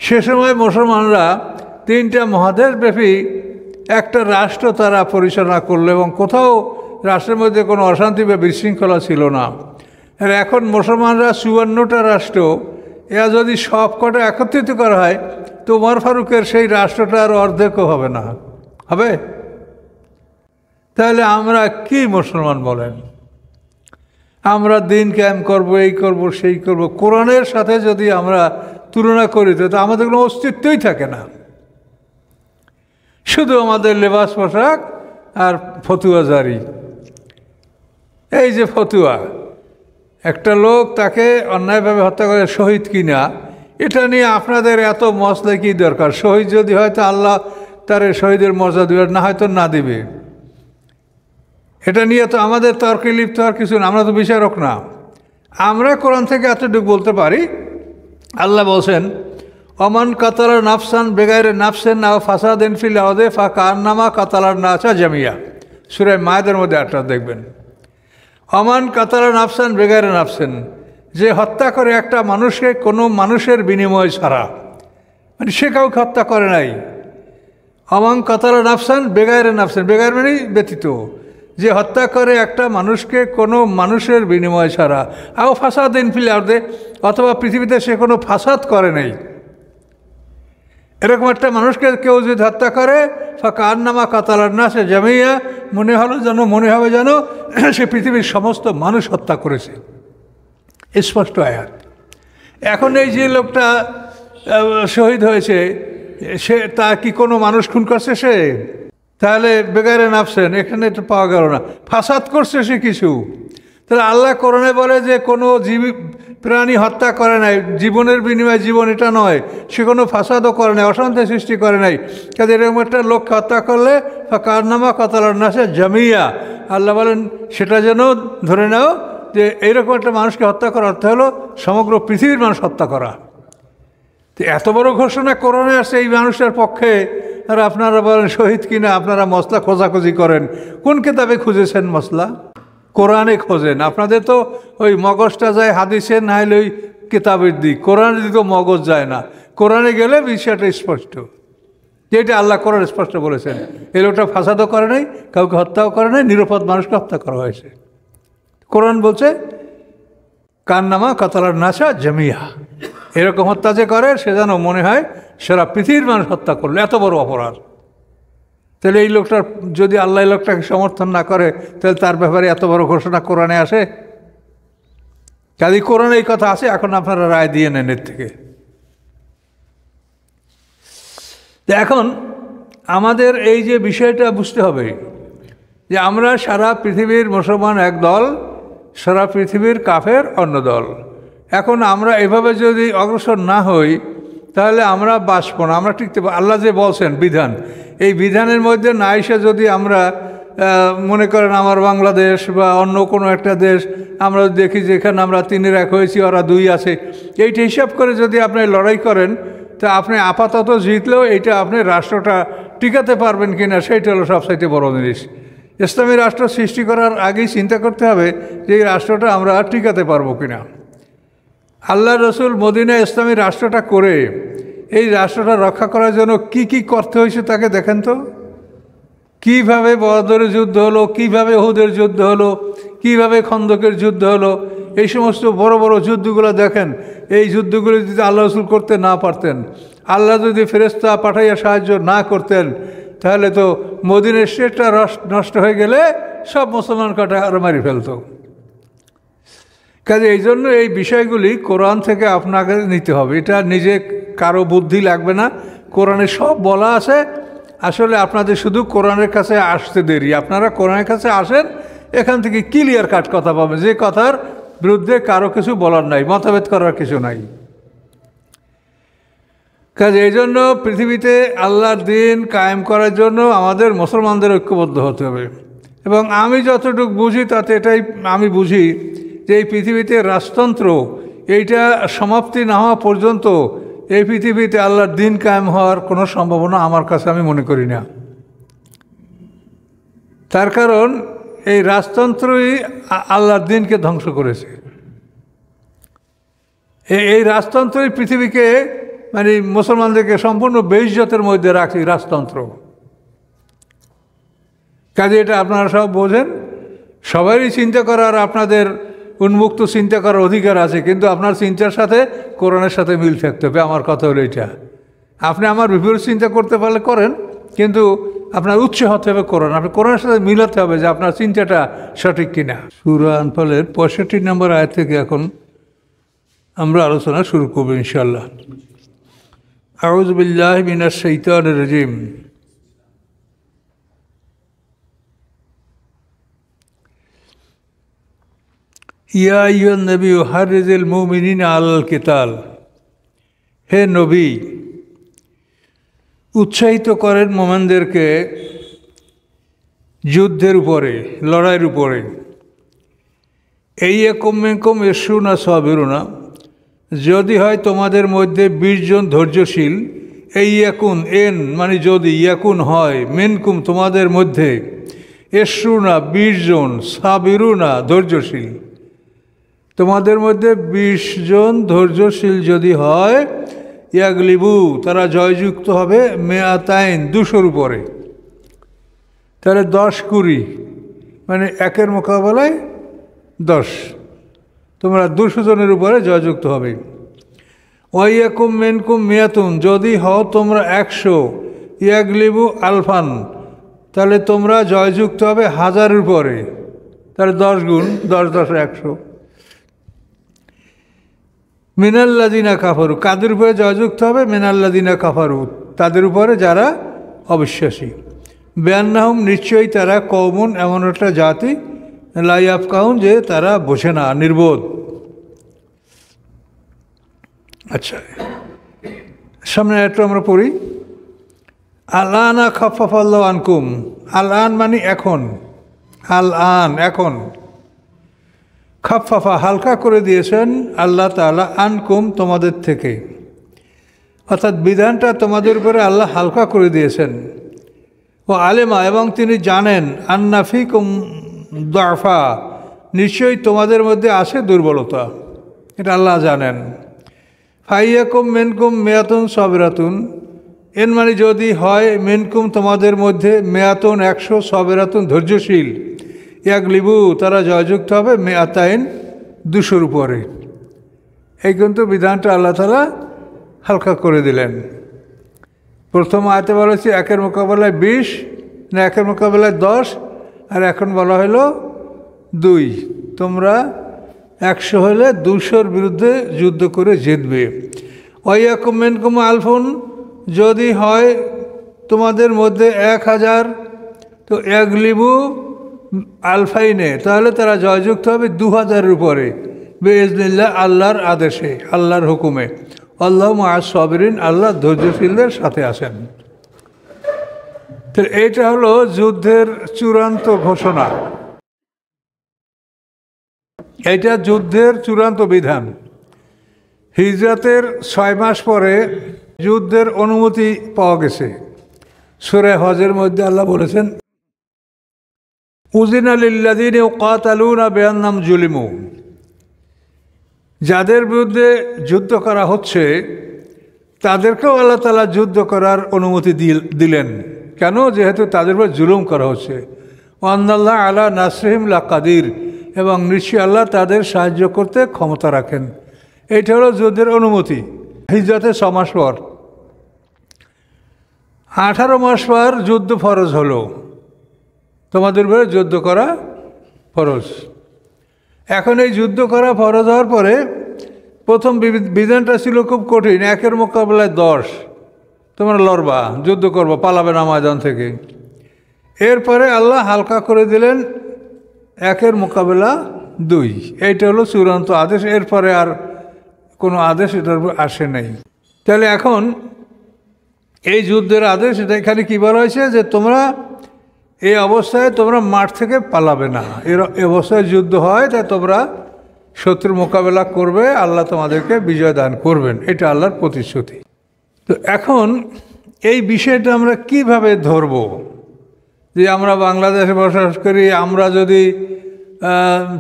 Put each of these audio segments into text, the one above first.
সে সময় মুসলমানরা 3টা মহাদেশব্যাপী একটা রাষ্ট্র তারা পরিচালনা করলো এবং কোথাও রাষ্ট্রের মধ্যে কোনো অশান্তি বা বিশৃঙ্খলা ছিল না। আর এখন মুসলমানরা 54টা রাষ্ট্র, এরা যদি সব কটা একত্রিত করা হয় তো উমর ফারুকের সেই রাষ্ট্রটা আর অর্ধেকও হবে না। হবে? তাহলে আমরা কি মুসলমান বলেন? আমরা দিন কায়েম করব, এই করব, সেই করব। কোরআনের সাথে যদি আমরা তুলনা করি তো আমাদের কোনো অস্তিত্বই থাকে না। শুধু আমাদের লেবাস পোশাক আর ফতুয়া জারি। এই যে ফতুয়া, একটা লোক তাকে অন্যায়ভাবে হত্যা করে শহীদ কিনা, এটা নিয়ে আপনাদের এত মসলা কি দরকার? শহীদ যদি হয় তো আল্লাহ তার শহীদের মর্যাদা দিবে, না হয়তো না দিবে। এটা নিয়ে তো আমাদের তর্কে লিপ্ত হওয়ার কিছু না, আমরা তো বিচারক না। আমরা কোরআন থেকে এতটুকু বলতে পারি, আল্লাহ বলছেন অমান কাতালার নাফসান বেগাইরে নাফসেন না ফাসাদেন ফিল আরদে ফাকান্নামা কাতালার নাসা জামিয়া। সূরা মায়েদের মধ্যে একটা দেখবেন, অমান কাতালার নাফসান বেগাইরে নাফসেন, যে হত্যা করে একটা মানুষকে কোনো মানুষের বিনিময় ছাড়া, মানে সে কাউকে হত্যা করে নাই। অমান কাতালার নাফসান বেগাইরে নাফসেন, বেগাইর মানে ব্যতীত, যে হত্যা করে একটা মানুষকে কোনো মানুষের বিনিময় ছাড়া, আও ফাসাদিন ফিল আরদে, অথবা পৃথিবীতে সে কোনো ফাসাদ করে নাই, এরকম একটা মানুষকে কেউ যদি হত্যা করে ফাকান্নামা কাতালার নাসা জামিয়া, মনে হবে যেন সে পৃথিবীর সমস্ত মানুষ হত্যা করেছে। স্পষ্ট আয়াত। এখন এই যে লোকটা শহীদ হয়েছে, সে তা কি কোনো মানুষ খুন করছে? সে তাহলে বেগারে নাফসেন এখানে এটা পাওয়া গেল না। ফাসাদ করছে সে কিছু। তাহলে আল্লাহ কোরআনে বলে যে কোনো প্রাণী হত্যা করে নাই, জীবনের বিনিময়ে জীবন, এটা নয়। সে কোনো ফাসাদও করে নাই, অশান্তি সৃষ্টি করে নাই। কাজে এরকম একটা লোককে হত্যা করলে ফাকান্নামা কাতালার নাসা জামিয়া, আল্লাহ বলেন সেটা যেন ধরে নাও যে এইরকম একটা মানুষকে হত্যা করার অর্থ হলো সমগ্র পৃথিবীর মানুষ হত্যা করা। তো এত বড় ঘোষণা কোরআনে আসছে এই মানুষের পক্ষে, আর আপনারা বলেন শহীদ কিনা আপনারা মশলা খোঁজাখুঁজি করেন। কোন কিতাবে খুঁজেছেন মশলা? কোরআনে খোঁজেন। আপনাদের তো ওই মগজটা যায় হাদিসে, না হলে ওই কিতাবের দিক। কোরআনে দিকে মগজ যায় না। কোরআনে গেলে বিষয়টা স্পষ্ট, যেটা আল্লাহ কোরআন স্পষ্ট বলেছেন। এই লোকটা ফাসাদও করে নাই, কাউকে হত্যাও করে নাই, নিরাপদ মানুষকে হত্যা করা হয়েছে। কোরআন বলছে কান্নামা কাতালার নাসা জামিয়া, এরকম হত্যা যে করে সে যেন মনে হয় সারা পৃথিবীর মানুষ হত্যা করলো, এত বড় অপরাধ। তাহলে এই লোকটার যদি আল্লাহ লোকটাকে সমর্থন না করে, তাহলে তার ব্যাপারে এত বড় ঘোষণা কোরআনে আসে? কাজে কোরআনে এই কথা আছে, এখন আপনারা রায় দিয়ে নেন এর থেকে। এখন আমাদের এই যে বিষয়টা বুঝতে হবে যে আমরা সারা পৃথিবীর মুসলমান এক দল, সারা পৃথিবীর কাফের অন্য দল। এখন আমরা এভাবে যদি অগ্রসর না হই তাহলে আমরা বাঁচব না, আমরা টিকতে। আল্লাহ যে বলছেন বিধান, এই বিধানের মধ্যে না এসে যদি আমরা মনে করেন আমার বাংলাদেশ বা অন্য কোনো একটা দেশ আমরা দেখি যেখানে আমরা 3-এর 1 হয়েছি, ওরা 2 আছে, এইটা হিসাব করে যদি আপনি লড়াই করেন তা আপনি আপাতত জিতলেও এইটা আপনি রাষ্ট্রটা টিকাতে পারবেন কিনা সেইটা হলো সবচাইতে বড় জিনিস। ইসলামী রাষ্ট্র সৃষ্টি করার আগেই চিন্তা করতে হবে যে এই রাষ্ট্রটা আমরা টিকাতে পারবো কিনা। আল্লাহ রসুল মদিনায় ইসলামী রাষ্ট্রটা করে এই রাষ্ট্রটা রক্ষা করার জন্য কি কি করতে হয়েছে তাকে দেখেন তো। কীভাবে বদরের যুদ্ধ হলো, কীভাবে উহুদের যুদ্ধ হলো, কীভাবে খন্দকের যুদ্ধ হলো, এই সমস্ত বড় বড় যুদ্ধগুলো দেখেন। এই যুদ্ধগুলো যদি আল্লাহ রসুল করতে না পারতেন, আল্লাহ যদি ফেরেশতা পাঠাইয়া সাহায্য না করতেন, তাহলে তো মদিনার স্টেটটা নষ্ট হয়ে গেলে সব মুসলমান কাটা আরো মারি ফেলত। কাজে এই জন্য এই বিষয়গুলি কোরআন থেকে আপনাকে নিতে হবে। এটা নিজে কারো বুদ্ধি লাগবে না, কোরআনে সব বলা আছে। আসলে আপনাদের শুধু কোরআনের কাছে আসতে দেরি। আপনারা কোরআনের কাছে আসেন, এখান থেকে ক্লিয়ার কাট কথা পাবেন, যে কথার বিরুদ্ধে কারো কিছু বলার নাই, মতভেদ করার কিছু নাই। কাজে এই জন্য পৃথিবীতে আল্লাহর দিন কায়েম করার জন্য আমাদের মুসলমানদের ঐক্যবদ্ধ হতে হবে। এবং আমি যতটুকু বুঝি তাতে এটাই আমি বুঝি যে এই পৃথিবীতে রাজতন্ত্র এইটা সমাপ্তি না হওয়া পর্যন্ত এই পৃথিবীতে আল্লাহর দিন কায়েম হওয়ার কোনো সম্ভাবনা আমার কাছে আমি মনে করি না। তার কারণ এই রাজতন্ত্রই আল্লাহর দিনকে ধ্বংস করেছে। এই রাজতন্ত্রই পৃথিবীকে মানে মুসলমানদেরকে সম্পূর্ণ বেইজ্জতের মধ্যে রাখছে রাজতন্ত্র। কাজে এটা আপনারা সব বোঝেন, সবারই চিন্তা করার, আপনাদের উন্মুক্ত চিন্তা করার অধিকার আছে, কিন্তু আপনার চিন্তার সাথে কোরআনের সাথে মিল থাকতে হবে। আমার কথা হলো এটা, আপনি আমার বিপরীত চিন্তা করতে পারলে করেন, কিন্তু আপনার উৎস হতে হবে কোরআন, আপনি কোরআনের সাথে মিলাতে হবে যে আপনার চিন্তাটা সঠিক কিনা। সূরা আনফালের 65 নম্বর আয়াত থেকে এখন আমরা আলোচনা শুরু করব ইনশাআল্লাহ। আউযু বিল্লাহি মিনাশ শাইতানির রাজিম। ইয়া আইয়ুহান নবী হাররিজিল মুমিনিনা আলাল কিতাল, হে নবী উৎসাহিত করেন মোমেনদেরকে যুদ্ধের উপরে, লড়াইয়ের উপরে। এই একুম মিনকুম ইশরুনা সাবিরুনা, যদি হয় তোমাদের মধ্যে 20 জন ধৈর্যশীল। এই ইয়াকুন এন মানে যদি, ইয়াকুন হয় মিনকুম তোমাদের মধ্যে, ইশরুনা 20 জন, সাবিরুনা ধৈর্যশীল। তোমাদের মধ্যে 20 জন ধৈর্যশীল যদি হয়, ইয়াগলিবু তারা জয়যুক্ত হবে, মেয়াতাইন 200-র উপরে। তাহলে 10-20 মানে একের মোকাবেলায় 10, তোমরা 200 জনের উপরে জয়যুক্ত হবে। ওয়াইয়াকুম মিনকুম মিয়াতুন, যদি হও তোমরা 100, ইয়াগলিবু আলফান তাহলে তোমরা জয়যুক্ত হবে 1000-এর উপরে। তাহলে 10 গুণ 10 10 100। মিনাল্লাযিনা কাফারু, কাদের উপরে জয়যুক্ত হবে? মিনাল্লাযিনা কাফারু, তাদের উপরে যারা অবিশ্বাসী। বিআন্নাহুম, নিশ্চয়ই তারা, কওমুন এমন একটা জাতি, লা ইয়াফকাহুন যে তারা বোঝে না, নির্বোধ। আচ্ছা, সামনে একটু আমরা পড়ি। আল-আনা খাফফাল্লাহু আনকুম, আল-আন মানে এখন, আল-আন এখন, খাফফাফা হালকা করে দিয়েছেন আল্লাহ তাআলা, আনকুম তোমাদের থেকে, অর্থাৎ বিধানটা তোমাদের উপরে আল্লাহ হালকা করে দিয়েছেন। ও আলেমা, এবং তিনি জানেন, আন্না ফিকুম দাফা, নিশ্চয়ই তোমাদের মধ্যে আছে দুর্বলতা, এটা আল্লাহ জানেন। ফাইয়াকুম মিনকুম মিয়াতুন সাবিরাতুন, এর মানে যদি হয় মিনকুম তোমাদের মধ্যে, মিয়াতুন 100, সাবিরাতুন ধৈর্যশীল, ইয়াগলিবু তারা জয়যুক্ত হবে, মেয়াতাইন 200-র উপরে। এই কিন্তু বিধানটা আল্লাহ তাআলা হালকা করে দিলেন। প্রথম আয়াতে বলা হয়েছে একের মোকাবেলায় 20, না একের মোকাবেলায় 10, আর এখন বলা হলো 2, তোমরা 100 হলে 200-র বিরুদ্ধে যুদ্ধ করে জিতবে। ওয়াইয়াকুম মিনকুম আলফুন, যদি হয় তোমাদের মধ্যে 1000, তো ইয়াগলিবু আলফাইনে তাহলে তারা জয়যুক্ত হবে 2000-এর উপরে, বিইজনিল্লাহ আল্লাহর আদেশে, আল্লাহর হুকুমে। আল্লাহু মা'আস সাবিরিন, আল্লাহ ধৈর্যশীলদের সাথে আছেন। তো এইটা হলো যুদ্ধের চূড়ান্ত ঘোষণা, এইটা যুদ্ধের চূড়ান্ত বিধান। হিজরতের 6 মাস পরে যুদ্ধের অনুমতি পাওয়া গেছে। সূরা হজের মধ্যে আল্লাহ বলেছেন, উযিনা লিল্লাযীনা ইউকাতালুনা বিআন্নাহুম যুলিমু, যাদের বিরুদ্ধে যুদ্ধ করা হচ্ছে তাদেরকেও আল্লাহ তাআলা যুদ্ধ করার অনুমতি দিলেন। কেন? যেহেতু তাদের উপর জুলুম করা হচ্ছে। ওয়া আন্নাল্লাহ আলা নাসরিহিম লাকাদির, এবং নিশ্চয়ই আল্লাহ তাদের সাহায্য করতে ক্ষমতা রাখেন। এইটা হলো যুদ্ধের অনুমতি। হিজরতের 6 মাস পর, 18 মাস পর যুদ্ধ ফরজ হলো, তোমাদের উপরে যুদ্ধ করা ফরজ। এখন এই যুদ্ধ করা ফরজ হওয়ার পরে প্রথম বিধানটা ছিল খুব কঠিন, একের মোকাবেলায় 10, তোমরা লড়বা, যুদ্ধ করবা, পালাবে না ময়দান থেকে। এরপরে আল্লাহ হালকা করে দিলেন একের মোকাবেলা 2, এইটা হলো চূড়ান্ত আদেশ। এরপরে আর কোনো আদেশ এটার উপর আসে নাই। তাহলে এখন এই যুদ্ধের আদেশ, এটা এখানে কী বলা হয়েছে যে তোমরা এই অবস্থায় তোমরা মাঠ থেকে পালাবে না। এর অবস্থায় যুদ্ধ হয়, তাই তোমরা শত্রুর মোকাবেলা করবে, আল্লাহ তোমাদেরকে বিজয় দান করবেন, এটা আল্লাহর প্রতিশ্রুতি। তো এখন এই বিষয়টা আমরা কিভাবে ধরব? যে আমরা বাংলাদেশে বসবাস করি, আমরা যদি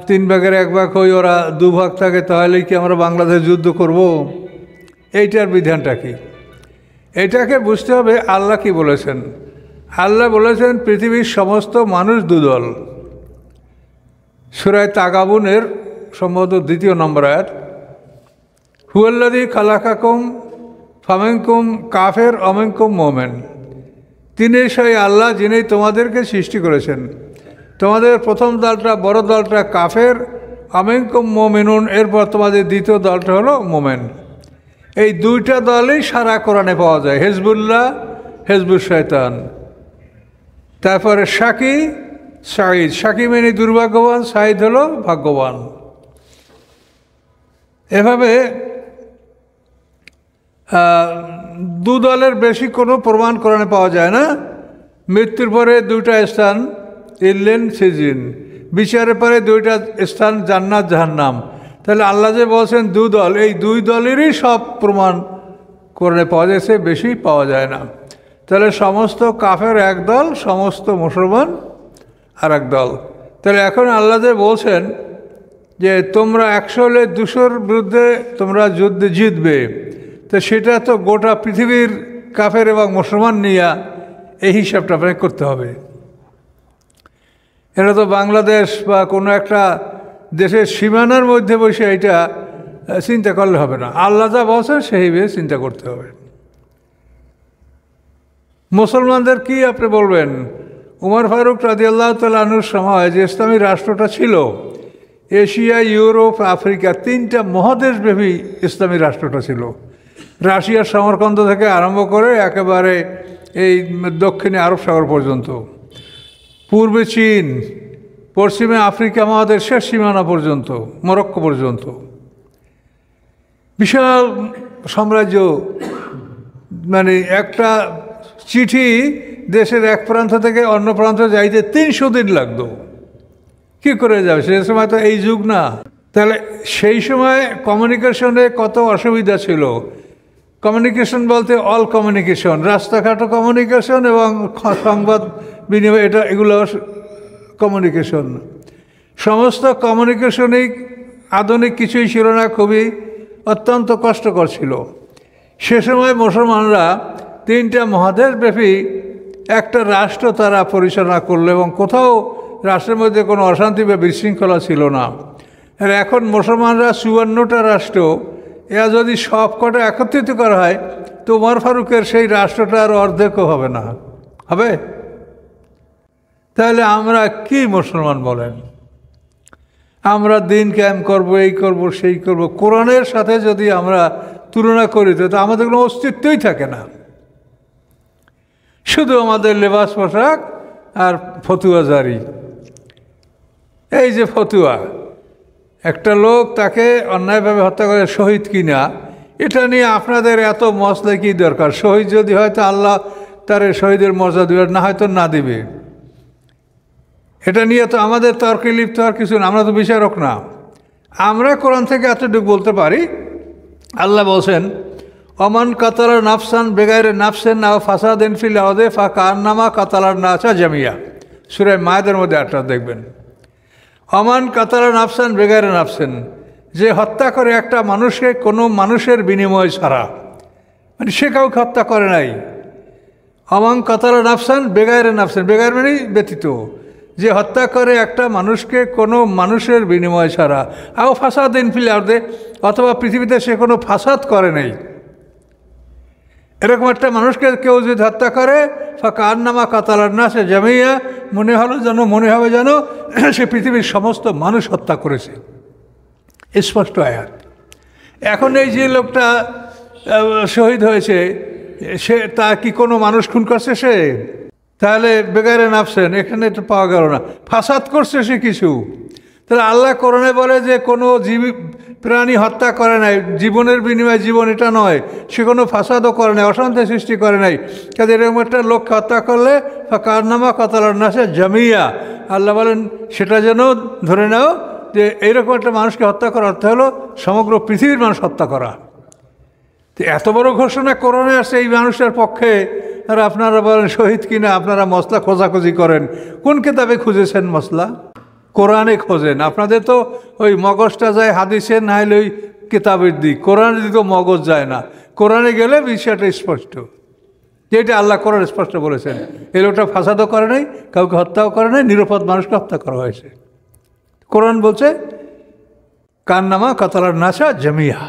3 ভাগের 1 ভাগ হই, ওরা 2 ভাগ থাকে, তাহলে কি আমরা বাংলাদেশ যুদ্ধ করব? এইটার বিধানটা কি? এটাকে বুঝতে হবে আল্লাহ কি বলেছেন। আল্লাহ বলেছেন পৃথিবীর সমস্ত মানুষ দুদল। সূরা তাগাবুনের সম্ভবত 2 নম্বর আয়াত, হুয়াল্লাযী খালাকাকুম ফামিনকুম কাফের অমিনকুম মুমিন। তিনি সেই আল্লাহ যিনি তোমাদেরকে সৃষ্টি করেছেন। তোমাদের প্রথম দলটা বড় দলটা কাফের, অমিনকুম মুমিনুন, এরপর তোমাদের দ্বিতীয় দলটা হলো মুমিন। এই দুইটা দলই সারা কোরআনে পাওয়া যায়, হিজবুল্লাহ, হিজবুল শয়তান। তারপরে শাকি, সাঈদ। শাকি মানে দুর্ভাগ্যবান, সাঈদ হলো ভাগ্যবান। এভাবে দু দলের বেশি কোনো প্রমাণ কোরআনে পাওয়া যায় না। মৃত্যুর পরে দুইটা স্থান ইল্লেন সিজিন, বিচারের পরে দুইটা স্থান জান্নাত জাহান্নাম। তাহলে আল্লাহ যে বলছেন দু দল, এই দুই দলেরই সব প্রমাণ কোরআনে পাওয়া যাচ্ছে, বেশি পাওয়া যায় না। তাহলে সমস্ত কাফের এক দল, সমস্ত মুসলমান আর এক দল। তাহলে এখন আল্লাহ যে বলছেন যে তোমরা 100 হলে 200-র বিরুদ্ধে তোমরা যুদ্ধে জিতবে, তো সেটা তো গোটা পৃথিবীর কাফের এবং মুসলমান নিয়ে এই হিসাবটা আপনাকে করতে হবে। এটা তো বাংলাদেশ বা কোনো একটা দেশের সীমানার মধ্যে বসে এটা চিন্তা করলে হবে না। আল্লাহ যা বলছেন সেইভাবে চিন্তা করতে হবে। মুসলমানদের কি আপনি বলবেন? উমর ফারুক রাদিয়াল্লাহু তাআলা আনহুর সময় যে ইসলামী রাষ্ট্রটা ছিল, এশিয়া, ইউরোপ, আফ্রিকা 3টা মহাদেশব্যাপী ইসলামী রাষ্ট্রটা ছিল। রাশিয়ার সমরকন্দ থেকে আরম্ভ করে একেবারে এই দক্ষিণে আরব সাগর পর্যন্ত, পূর্বে চীন, পশ্চিমে আফ্রিকা মহাদেশ শেষ সীমানা পর্যন্ত, মরক্কো পর্যন্ত বিশাল সাম্রাজ্য। মানে একটা চিঠি দেশের এক প্রান্ত থেকে অন্য প্রান্ত যাইতে 300 দিন লাগতো। কি করে যাবে? সে সময় তো এই যুগ না। তাহলে সেই সময় কমিউনিকেশনে কত অসুবিধা ছিল। কমিউনিকেশন বলতে অল কমিউনিকেশন, রাস্তাঘাটও কমিউনিকেশন এবং সংবাদ বিনিময়, এগুলো কমিউনিকেশন। সমস্ত কমিউনিকেশনই আধুনিক কিছুই ছিল না, খুবই অত্যন্ত কষ্টকর ছিল। সে সময় মুসলমানরা 3টা মহাদেশব্যাপী একটা রাষ্ট্র তারা পরিচালনা করলো এবং কোথাও রাষ্ট্রের মধ্যে কোনো অশান্তি বা বিশৃঙ্খলা ছিল না। আর এখন মুসলমানরা 54টা রাষ্ট্র, এরা যদি সব কটা একত্রিত করা হয় তো উমর ফারুকের সেই রাষ্ট্রটা আর অর্ধেকও হবে না। হবে? তাহলে আমরা কি মুসলমান বলেন? আমরা দিন কায়েম করব, এই করব, সেই করব। কোরআনের সাথে যদি আমরা তুলনা করি তো আমাদের কোনো অস্তিত্বই থাকে না। শুধু আমাদের লেবাস পোশাক আর ফতুয়া জারি। এই যে ফতুয়া, একটা লোক তাকে অন্যায়ভাবে হত্যা করে শহীদ কিনা, এটা নিয়ে আপনাদের এত মসলা কি দরকার? শহীদ যদি হয় তো আল্লাহ তার শহীদের মর্যাদা দেবে, না হয়তো না দেবে। এটা নিয়ে তো আমাদের তর্কে লিপ্ত হওয়ার কিছু না, আমরা তো বিচারক না। আমরা কোরআন থেকে এতটুকু বলতে পারি, আল্লাহ বলছেন অমান কাতালার নাফসান বেগাইরে নাফসেন না ফাসাদিন ফিল আরদে ফাকান্নামা কাতালার নাসা জামিয়া। সূরা মায়েদের মধ্যে একটা দেখবেন, অমান কাতালার নাফসান বেগাইরে নাফসেন, যে হত্যা করে একটা মানুষকে কোনো মানুষের বিনিময় ছাড়া, মানে সে কাউকে হত্যা করে নাই। অমান কাতালার নাফসান বেগাইরে নাফসেন, বেগাইর মানে ব্যতীত, যে হত্যা করে একটা মানুষকে কোনো মানুষের বিনিময় ছাড়া, আও ফাসাদিন ফিল আরদে, অথবা পৃথিবীতে সে কোনো ফাসাদ করে নাই, এরকম একটা মানুষকে কেউ যদি হত্যা করে ফাকান্নামা কাতালার নাসা জামিয়া, মনে হবে যেন সে পৃথিবীর সমস্ত মানুষ হত্যা করেছে। স্পষ্ট আয়াত। এখন এই যে লোকটা শহীদ হয়েছে, সে তা কি কোনো মানুষ খুন করছে? সে তাহলে বেগারে নাফসেন এখানে এটা পাওয়া গেল না, ফাসাদ করছে সে কিছু। তাহলে আল্লাহ কোরআনে বলে যে কোনো প্রাণী হত্যা করে নাই, জীবনের বিনিময়ে জীবন, এটা নয়। সে কোনো ফাসাদও করে নাই, অশান্তি সৃষ্টি করে নাই। কাজে এরকম একটা লোককে হত্যা করলে ফাকান্নামা কাতালার নাসা জামিয়া, আল্লাহ বলেন সেটা যেন ধরে নাও যে এইরকম একটা মানুষকে হত্যা করার অর্থ হলো সমগ্র পৃথিবীর মানুষ হত্যা করা। তো এত বড় ঘোষণা কোরআনে আসছে এই মানুষের পক্ষে, আর আপনারা বলেন শহীদ কিনা, আপনারা মশলা খোঁজাখুঁজি করেন। কোন কিতাবে খুঁজেছেন মশলা? কোরআনে খোঁজেন। আপনাদের তো ওই মগজটা যায় হাদিসে, না হলে ওই কিতাবের দিক। কোরআনে দিকে মগজ যায় না, কোরআনে গেলে বিষয়টা স্পষ্ট। যেটা আল্লাহ কোরআন স্পষ্ট বলেছেন। এই লোকটা ফাসাদও করে নাই, কাউকে হত্যাও করে নাই, নিরাপদ মানুষকে হত্যা করা হয়েছে। কোরআন বলছে কান্নামা কাতালার নাসা জামিয়া,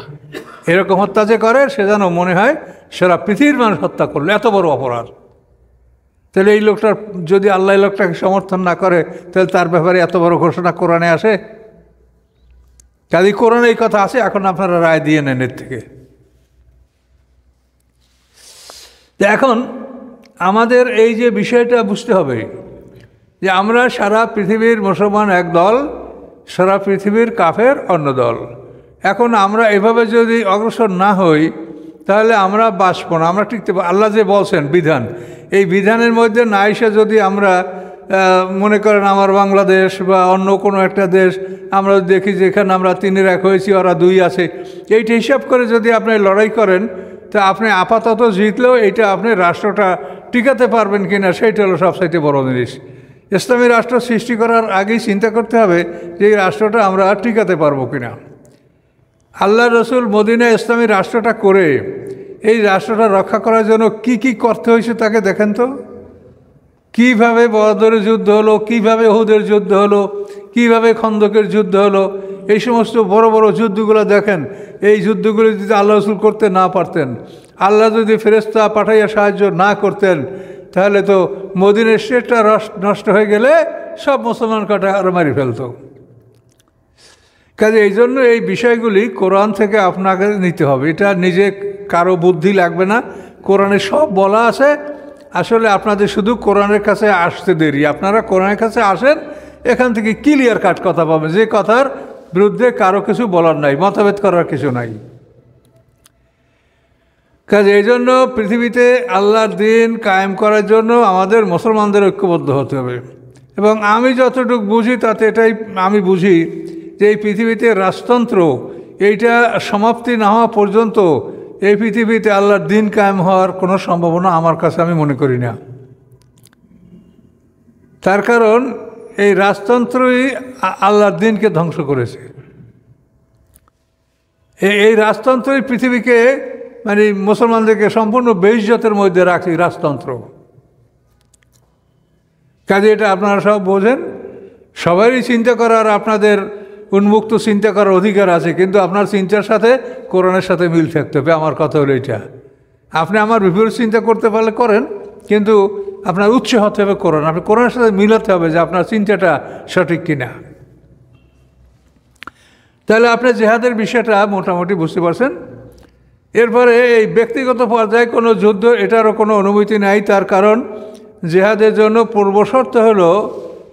এরকম হত্যা যে করে সে যেন মনে হয় সারা পৃথিবীর মানুষ হত্যা করলো, এত বড় অপরাধ। তাহলে এই লোকটার যদি আল্লাহ এই লোকটাকে সমর্থন না করে, তাহলে তার ব্যাপারে এত বড় ঘোষণা কোরআনে আসে? কাজে কোরআনে এই কথা আছে, এখন আপনারা রায় দিয়ে নেন এর থেকে। এখন আমাদের এই যে বিষয়টা বুঝতে হবে যে আমরা সারা পৃথিবীর মুসলমান এক দল, সারা পৃথিবীর কাফের অন্য দল। এখন আমরা এভাবে যদি অগ্রসর না হই তাহলে আমরা বাঁচব না, আমরা টিকতে পারব। আল্লাহ যে বলছেন বিধান, এই বিধানের মধ্যে না এসে যদি আমরা মনে করেন আমার বাংলাদেশ বা অন্য কোনো একটা দেশ আমরা দেখি যেখানে আমরা 3-এর 1 হয়েছি, ওরা 2 আছে, এইটা হিসাব করে যদি আপনি লড়াই করেন তা আপনি আপাতত জিতলেও এইটা আপনি রাষ্ট্রটা টিকাতে পারবেন কিনা সেইটা হলো সবচাইতে বড় জিনিস। ইসলামী রাষ্ট্র সৃষ্টি করার আগেই চিন্তা করতে হবে যে এই রাষ্ট্রটা আমরা টিকাতে পারবো কিনা। আল্লাহ রসুল মদিনায় ইসলামী রাষ্ট্রটা করে এই রাষ্ট্রটা রক্ষা করার জন্য কি কি করতে হয়েছে তাকে দেখেন তো। কীভাবে বদরের যুদ্ধ হলো, কীভাবে উহুদের যুদ্ধ হলো, কীভাবে খন্দকের যুদ্ধ হলো, এই সমস্ত বড় বড় যুদ্ধগুলো দেখেন। এই যুদ্ধগুলো যদি আল্লাহ রসুল করতে না পারতেন, আল্লাহ যদি ফেরেশতা পাঠাইয়া সাহায্য না করতেন, তাহলে তো মদিনার স্টেটটা নষ্ট হয়ে গেলে সব মুসলমান কাটা আরো মারি ফেলত। কাজে এই জন্য এই বিষয়গুলি কোরআন থেকে আপনাকে নিতে হবে। এটা নিজে কারো বুদ্ধি লাগবে না, কোরআনে সব বলা আছে। আসলে আপনাদের শুধু কোরআনের কাছে আসতে দেরি। আপনারা কোরআনের কাছে আসেন, এখান থেকে ক্লিয়ার কাট কথা পাবেন, যে কথার বিরুদ্ধে কারো কিছু বলার নাই, মতভেদ করার কিছু নাই। কাজে এই জন্য পৃথিবীতে আল্লাহর দিন কায়েম করার জন্য আমাদের মুসলমানদের ঐক্যবদ্ধ হতে হবে। এবং আমি যতটুকু বুঝি তাতে এটাই আমি বুঝি যে এই পৃথিবীতে রাজতন্ত্র এইটা সমাপ্তি না হওয়া পর্যন্ত এই পৃথিবীতে আল্লাহর দিন কায়েম হওয়ার কোনো সম্ভাবনা আমার কাছে আমি মনে করি না। তার কারণ এই রাজতন্ত্রই আল্লাহর দিনকে ধ্বংস করেছে। এই রাজতন্ত্রই পৃথিবীকে মানে মুসলমানদেরকে সম্পূর্ণ বেইজ্জতের মধ্যে রাখছে রাজতন্ত্র। কাজে এটা আপনারা সব বোঝেন, সবারই চিন্তা করার আপনাদের উন্মুক্ত চিন্তা করার অধিকার আছে, কিন্তু আপনার চিন্তার সাথে কোরআনের সাথে মিল থাকতে হবে। আমার কথা হলো এটা, আপনি আমার বিপরীত চিন্তা করতে পারলে করেন, কিন্তু আপনার উৎস হতে হবে কোরআন, আপনি কোরআনের সাথে মিলাতে হবে যে আপনার চিন্তাটা সঠিক কিনা। তাহলে আপনি জেহাদের বিষয়টা মোটামুটি বুঝতে পারছেন। এরপরে এই ব্যক্তিগত পর্যায়ে কোনো যুদ্ধ এটারও কোনো অনুমতি নাই। তার কারণ জেহাদের জন্য পূর্বশর্ত হলো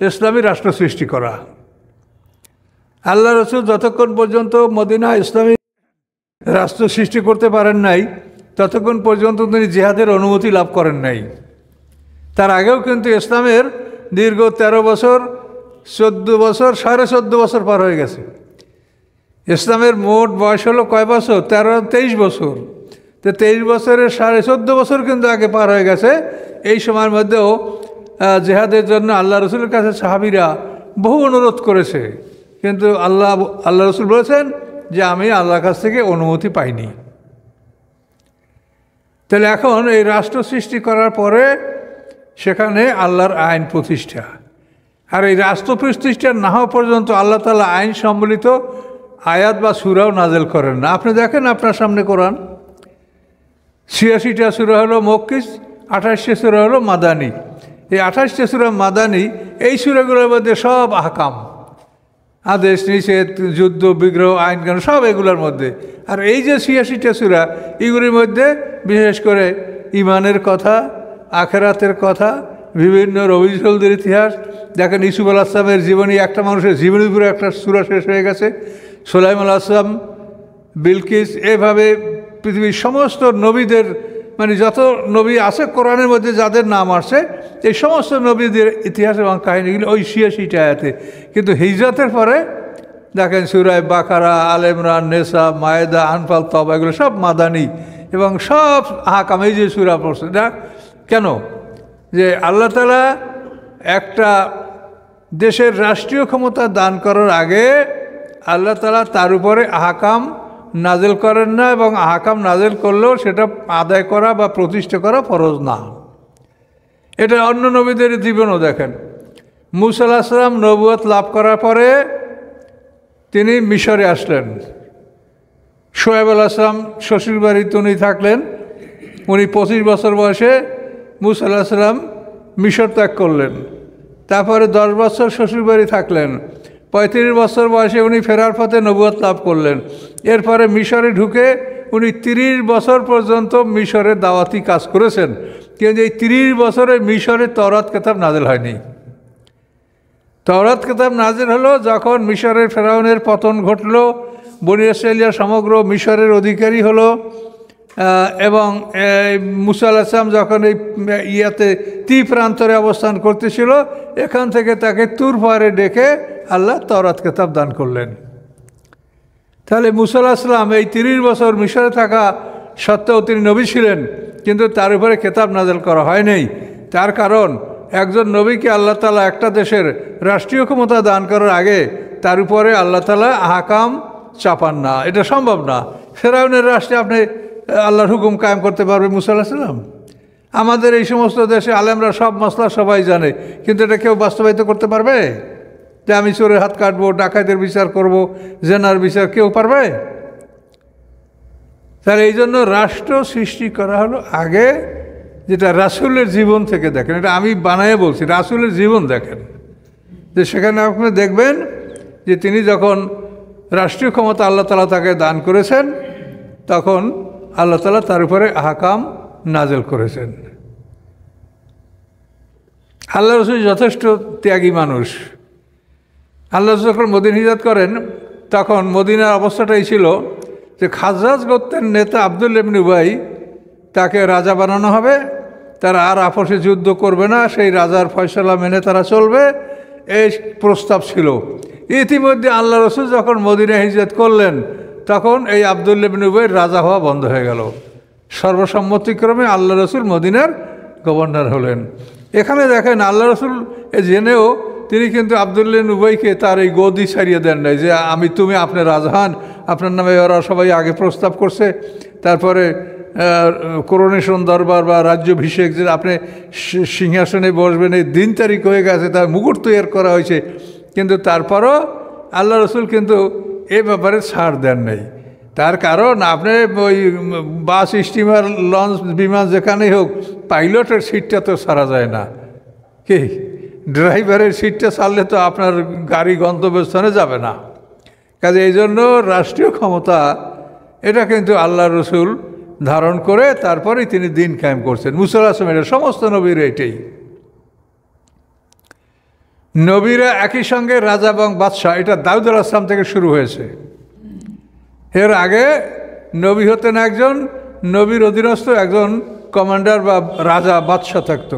ইসলামী রাষ্ট্র সৃষ্টি করা। আল্লাহ রসুল যতক্ষণ পর্যন্ত মদিনা ইসলামী রাষ্ট্র সৃষ্টি করতে পারেন নাই, ততক্ষণ পর্যন্ত তিনি জেহাদের অনুমতি লাভ করেন নাই। তার আগেও কিন্তু ইসলামের দীর্ঘ 13 বছর 14 বছর 14.5 বছর পার হয়ে গেছে। ইসলামের মোট বয়স হলো কয় বছর? 23 বছর। তো 23 বছরের 14.5 বছর কিন্তু আগে পার হয়ে গেছে। এই সময়ের মধ্যেও জেহাদের জন্য আল্লাহ রসুলের কাছে সাহাবীরা বহু অনুরোধ করেছে, কিন্তু আল্লাহ রসুল বলেছেন যে আমি আল্লাহর কাছ থেকে অনুমতি পাইনি। তাহলে এখন এই রাষ্ট্র সৃষ্টি করার পরে সেখানে আল্লাহর আইন প্রতিষ্ঠা, আর এই রাষ্ট্র প্রতিষ্ঠা না হওয়া পর্যন্ত আল্লাহ তাআলা আইন সম্বলিত আয়াত বা সূরাও নাযিল করেন না। আপনি দেখেন আপনার সামনে কোরআন, 86টা সূরা হলো মক্কি, 28টা সূরা হলো মাদানী। এই 28টা সূরা মাদানী, এই সূরাগুলোর মধ্যে সব আহকাম, আদেশ নিষেধ, যুদ্ধ বিগ্রহ, আইন কানুন সব এগুলোর মধ্যে। আর এই যে 86টা সূরা, এগুলির মধ্যে বিশেষ করে ইমানের কথা, আখেরাতের কথা, বিভিন্ন রবিশলদের ইতিহাস। দেখেন ইউসুফ আলাইহিস সালামের জীবনী, একটা মানুষের জীবনীর উপরে একটা সূরা শেষ হয়ে গেছে। সুলাইমান আলাইহিস সালাম, বিলকিস, এভাবে পৃথিবীর সমস্ত নবীদের মানে যত নবী আছে কোরআনের মধ্যে যাদের নাম আসে, এই সমস্ত নবীদের ইতিহাস এবং কাহিনীগুলি ওই 86টা আয়াতে। কিন্তু হিজরতের পরে দেখেন সূরা বাকারা, আল ইমরান, নেসা, মায়েদা, আনফাল, তওবা এগুলো সব মাদানী এবং সব আহকাম। এই যে সূরা পড়ছে না কেন? যে আল্লাহ তাআলা একটা দেশের রাষ্ট্রীয় ক্ষমতা দান করার আগে আল্লাহ তাআলা তার উপরে আহকাম নাজিল করেন না, এবং আহকাম নাজিল করলেও সেটা আদায় করা বা প্রতিষ্ঠা করা ফরজ না। এটা অন্য নবীদের জীবনও দেখেন। মূসা আলাইহিস সালাম নবুয়ত লাভ করার পরে তিনি মিশরে আসলেন। শোয়েব আলাইহিস সালাম শ্বশুর বাড়িতে উনি থাকলেন। উনি 25 বছর বয়সে মূসা আলাইহিস সালাম মিশর ত্যাগ করলেন। তারপরে 10 বছর শ্বশুরবাড়ি থাকলেন। 35 বছর বয়সে উনি ফেরার পথে নবুয়ত লাভ করলেন। এরপরে মিশরে ঢুকে উনি 30 বছর পর্যন্ত মিশরে দাওয়াতি কাজ করেছেন, কিন্তু এই 30 বছরে মিশরে তওরাত কিতাব নাজিল হয়নি। তওরাত কিতাব নাজিল হলো যখন মিশরের ফেরাউনের পতন ঘটল, বনী ইসরাঈল সমগ্র মিশরের অধিকারী হলো, এবং মূসা আলাইহিস সালাম যখন এই তি প্রান্তরে অবস্থান করতেছিল, এখান থেকে তাকে তুর পাহাড়ে ডেকে আল্লাহ তওরাত কিতাব দান করলেন। তাহলে মূসা আলাইহিস সালাম এই 30 বছর মিশরে থাকা সত্ত্বেও তিনি নবী ছিলেন, কিন্তু তার উপরে কিতাব নাজিল করা হয়নি। তার কারণ একজন নবীকে আল্লাহ তাআলা একটা দেশের রাষ্ট্রীয় ক্ষমতা দান করার আগে তার উপরে আল্লাহ তাআলা আহকাম চাপান না, এটা সম্ভব না। ফেরাউনের রাষ্ট্রে আপনি আল্লাহর হুকুম কায়েম করতে পারবে মূসা আলাইহিস সালাম? আমাদের এই সমস্ত দেশে আলেমরা সব মসলা সবাই জানে, কিন্তু এটা কেউ বাস্তবায়িত করতে পারবে যে আমি চোরের হাত কাটবো, ডাকাতের বিচার করব, জেনার বিচার কেউ পারবে? তাহলে এই জন্য রাষ্ট্র সৃষ্টি করা হলো আগে, যেটা রাসূলের জীবন থেকে দেখেন। এটা আমি বানায়ে বলছি, রাসূলের জীবন দেখেন, যে সেখানে আপনি দেখবেন যে তিনি যখন রাষ্ট্রীয় ক্ষমতা আল্লাহ তাআলা তাকে দান করেছেন, তখন আল্লাহ তাআলা তার উপরে আহকাম নাজিল করেছেন। আল্লাহ রাসূল যথেষ্ট ত্যাগী মানুষ। আল্লাহ যখন মদিনা হিজরত করেন, তখন মদিনার অবস্থাটাই ছিল যে খাজরাজ গোত্রের নেতা আব্দুল্লাহ ইবনে উবাই তাকে রাজা বানানো হবে, তারা আর আপসে যুদ্ধ করবে না, সেই রাজার ফয়সালা মেনে তারা চলবে, এই প্রস্তাব ছিল। ইতিমধ্যে আল্লাহ রাসূল যখন মদিনা হিজরত করলেন, তখন এই আব্দুল্লাহ ইবনে উবাইয়ের রাজা হওয়া বন্ধ হয়ে গেল। সর্বসম্মতিক্রমে আল্লাহ রাসূল মদিনার গভর্নর হলেন। এখানে দেখেন আল্লাহ রাসূল জেনেও তিনি কিন্তু আব্দুল্লাহ ইবনে উবাইকে তার এই গদি ছাড়িয়ে দেন নাই, যে তুমি আপনি রাজা হন, আপনার নামে ওরা সবাই আগে প্রস্তাব করছে, তারপরে করোনেশন দরবার বা রাজ্যাভিষেক, যে আপনি সিংহাসনে বসবেন, এই দিন তারিখ হয়ে গেছে, তার মুকুট তৈরি করা হয়েছে, কিন্তু তারপরও আল্লাহ রাসূল কিন্তু এ ব্যাপারে ছাড় দেন নাই। তার কারণ আপনি ওই বাস, স্টিমার, লঞ্চ, বিমান যেখানেই হোক, পাইলটের সিটটা তো ছাড়া যায় না, কি ড্রাইভারের সিটটা ছাড়লে তো আপনার গাড়ি গন্তব্যস্থানে যাবে না। কাজে এই জন্য রাষ্ট্রীয় ক্ষমতা এটা কিন্তু আল্লাহ রসুল ধারণ করে তারপরেই তিনি দিন কায়েম করছেন। মূসা আলাইহিস সালাম, এটা সমস্ত নবীর এটাই। নবীরা একই সঙ্গে রাজা এবং বাদশাহ, এটা দাউদ আলাইহিস সালাম থেকে শুরু হয়েছে। এর আগে নবী হতেন একজন, নবীর অধীনস্থ একজন কমান্ডার বা রাজা বাদশাহ থাকতো।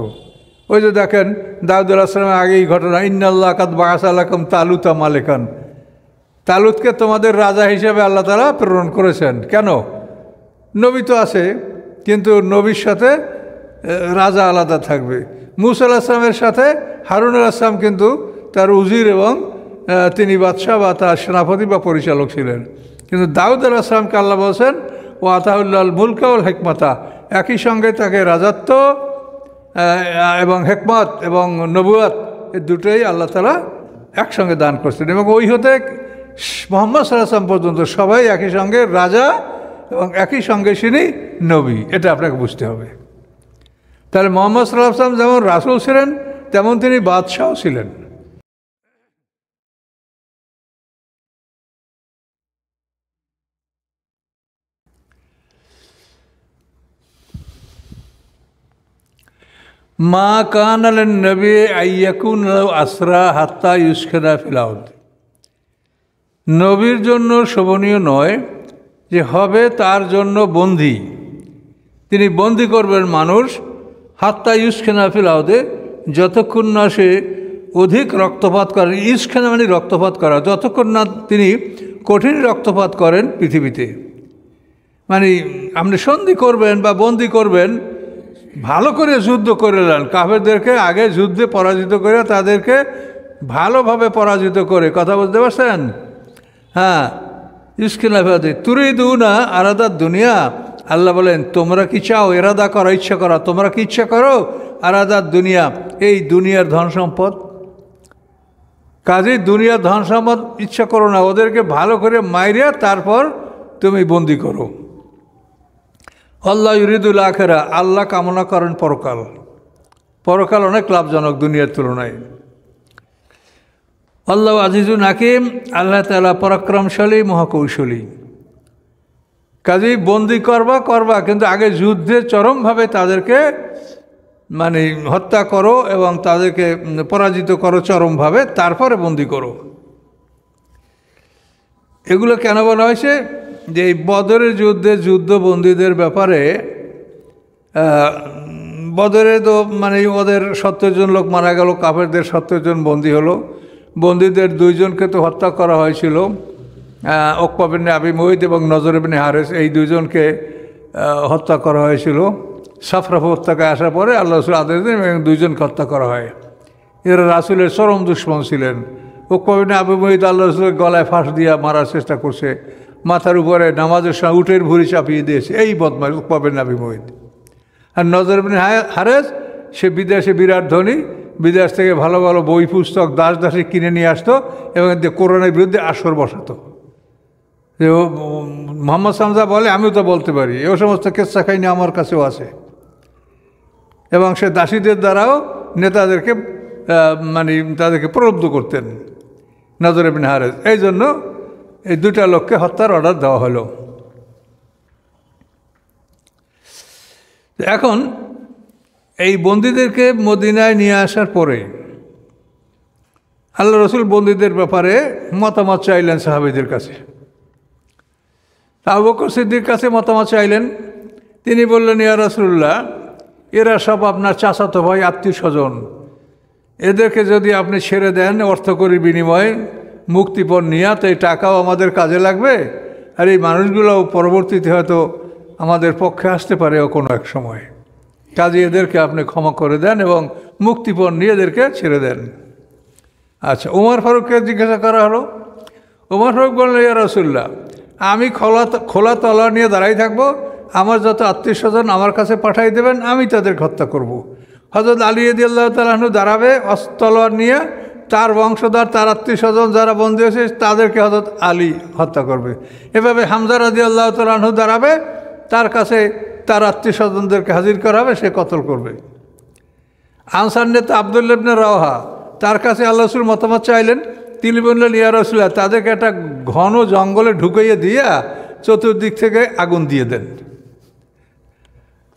ওই যে দেখেন দাউদ আলাইহিস সালামের আগে এই ঘটনা, ইন্নাল্লাহ কাদ বাআসা লাকুম তালুতা মালিকান, তালুতকে তোমাদের রাজা হিসেবে আল্লাহ তাআলা প্রেরণ করেছেন। কেন? নবী তো আছে, কিন্তু নবীর সাথে রাজা আলাদা থাকবে। মূসা আলাইহিস সালামের সাথে হারুন আলাইহিস সালাম কিন্তু তার উজির এবং তিনি বাদশাহ বা তার সেনাপতি বা পরিচালক ছিলেন। কিন্তু দাউদ আলাইহিস সালামকে আল্লাহ বলছেন ও আতাউল্লাল মুলকা ওয়াল হিকমাতা, একই সঙ্গে তাকে রাজত্ব এবং হিকমত এবং নবুয়ত, এই দুটোই আল্লাহ তাআলা একসঙ্গে দান করছেন। এবং ওই হতে মুহাম্মদ সাল্লাল্লাহু আলাইহি ওয়াসাল্লাম পর্যন্ত সবাই একই সঙ্গে রাজা এবং একই সঙ্গে তিনি নবী, এটা আপনাকে বুঝতে হবে। তাহলে মুহাম্মদ সাল্লাল্লাহু আলাইহি ওয়াসাল্লাম যেমন রাসূল ছিলেন, তেমন তিনি বাদশাহ ছিলেন। মা কানা লিন-নবী আইয়াকুনা লাহু আসরা হাত্তা ইউসখানা ফিল আরদ, নবীর জন্য শোভনীয় নয় যে হবে তার জন্য বন্দী, তিনি বন্দী করবেন মানুষ, হাত্তা ইউসখানা ফিল আরদে, যতক্ষণ না সে অধিক রক্তপাত করেন। ইউসখানা মানে রক্তপাত করা, যতক্ষণ না তিনি কঠিন রক্তপাত করেন পৃথিবীতে। মানে আপনি সন্ধি করবেন বা বন্দী করবেন, ভালো করে যুদ্ধ করে নেন, কাফেরদেরকে আগে যুদ্ধে পরাজিত করে তাদেরকে ভালোভাবে পরাজিত করে, কথা বলতে পারছেন? হ্যাঁ, ইসকিনাফাদে তুরিদুনা আরাদা দুনিয়া, আল্লাহ বলেন তোমরা কি চাও, এরাদা করো, ইচ্ছা করো, তোমরা কি ইচ্ছা করো আরাদা দুনিয়া, এই দুনিয়ার ধন সম্পদ। কাজেই দুনিয়ার ধন সম্পদ ইচ্ছা করো না, ওদেরকে ভালো করে মাইরিয়া তারপর তুমি বন্দি করো। আল্লাহ ইউরিদুল আখেরা, আল্লাহ কামনা করেন পরকাল। পরকাল অনেক লাভজনক দুনিয়ার তুলনায়। আল্লাহ আজিজুন হাকিম, আল্লাহ তাআলা পরাক্রমশালী, মহাকৌশলী। কাজেই বন্দি করবা কিন্তু আগে যুদ্ধে চরমভাবে তাদেরকে মানে হত্যা করো এবং তাদেরকে পরাজিত করো চরমভাবে, তারপরে বন্দি করো। এগুলো কেন বলা হয়েছে? যে এই বদরের যুদ্ধে যুদ্ধবন্দীদের ব্যাপারে, বদরে তো মানে ওদের 70 জন লোক মারা গেল, কাফেরদের 70 জন বন্দী হলো। বন্দীদের 2 জনকে তো হত্যা করা হয়েছিল, উকবা বিন আবি মুইত এবং নজর বিন হারেস, এই 2 জনকে হত্যা করা হয়েছিল। সাফরা উপত্যকায় আসার পরে আল্লাহ রাসূল আদেশ দেন এবং 2 জনকে হত্যা করা হয়। এরা রাসূলের চরম দুশমন ছিলেন। উকবা বিন আবি মুইত আল্লাহ রাসূলের গলায় ফাঁস দিয়া মারার চেষ্টা করছে, মাথার উপরে নামাজের সময় উটের ভুঁড়ি চাপিয়ে দিয়েছে, এই বদমাশ উকবা বিন আবি মুইত। আর নজর বিন হারেস, সে বিদেশে বিরাট ধনী, বিদেশ থেকে ভালো ভালো বই পুস্তক দাসী কিনে নিয়ে আসতো এবং কোরআনের বিরুদ্ধে আসর বসাতো। যে মোহাম্মদ সামজা বলে, আমিও তো বলতে পারি, এও সমস্ত কেচ্ছা কাহিনী আমার কাছেও আছে। এবং সে দাসীদের দ্বারাও নেতাদেরকে মানে তাদেরকে প্রলুব্ধ করতেন নজর বিন হারেস। এই জন্য এই 2টা লোককে হত্যার অর্ডার দেওয়া হলো। এখন এই বন্দীদেরকে মদিনায় নিয়ে আসার পরে আল্লাহ রসুল বন্দীদের ব্যাপারে মতামত চাইলেন সাহাবীদের কাছে। আবু বকর সিদ্দিক কাছে মতামত চাইলেন। তিনি বললেন, ইয়া রাসূলুল্লাহ, এরা সব আপনার চাচাতো ভাই, আত্মীয় স্বজন, এদেরকে যদি আপনি ছেড়ে দেন অর্থকরীর বিনিময়ে মুক্তিপণ নিয়ে, তো এই টাকাও আমাদের কাজে লাগবে, আর এই মানুষগুলোও পরবর্তীতে হয়তো আমাদের পক্ষে আসতে পারে কোনো এক সময়। কাজে এদেরকে আপনি ক্ষমা করে দেন এবং মুক্তিপণ নিয়ে এদেরকে ছেড়ে দেন। আচ্ছা, ওমর ফারুককে জিজ্ঞাসা করা হলো। ওমর ফারুক বললেন, ইয়া রাসূলুল্লাহ, আমি খোলা তলোয়ার নিয়ে দাঁড়াই থাকবো, আমার যত আত্মীয় স্বজন আমার কাছে পাঠাই দেবেন, আমি তাদের হত্যা করব। হযরত আলী রাদিয়াল্লাহু তাআলা আনহু দাঁড়াবে তলোয়ার নিয়ে, তার বংশধর, তার আত্মীয় স্বজন যারা বন্দী হয়েছে তাদেরকে হযরত আলী হত্যা করবে। এভাবে হামজা রাদিয়াল্লাহু তাআলা আনহু দাঁড়াবে, তার কাছে তার আত্মীয় স্বজনদেরকে হাজির করা হবে, সে কতল করবে। আনসার নেতা আব্দুল্লাহ ইবনে রাওহা, তার কাছে আল্লাহ রাসূল মতামত চাইলেন। তিনি বললেন, ইয়া রাসূলুল্লাহ, তাদেরকে একটা ঘন জঙ্গলে ঢুকাইয়ে দিয়া চতুর্দিক থেকে আগুন দিয়ে দেন।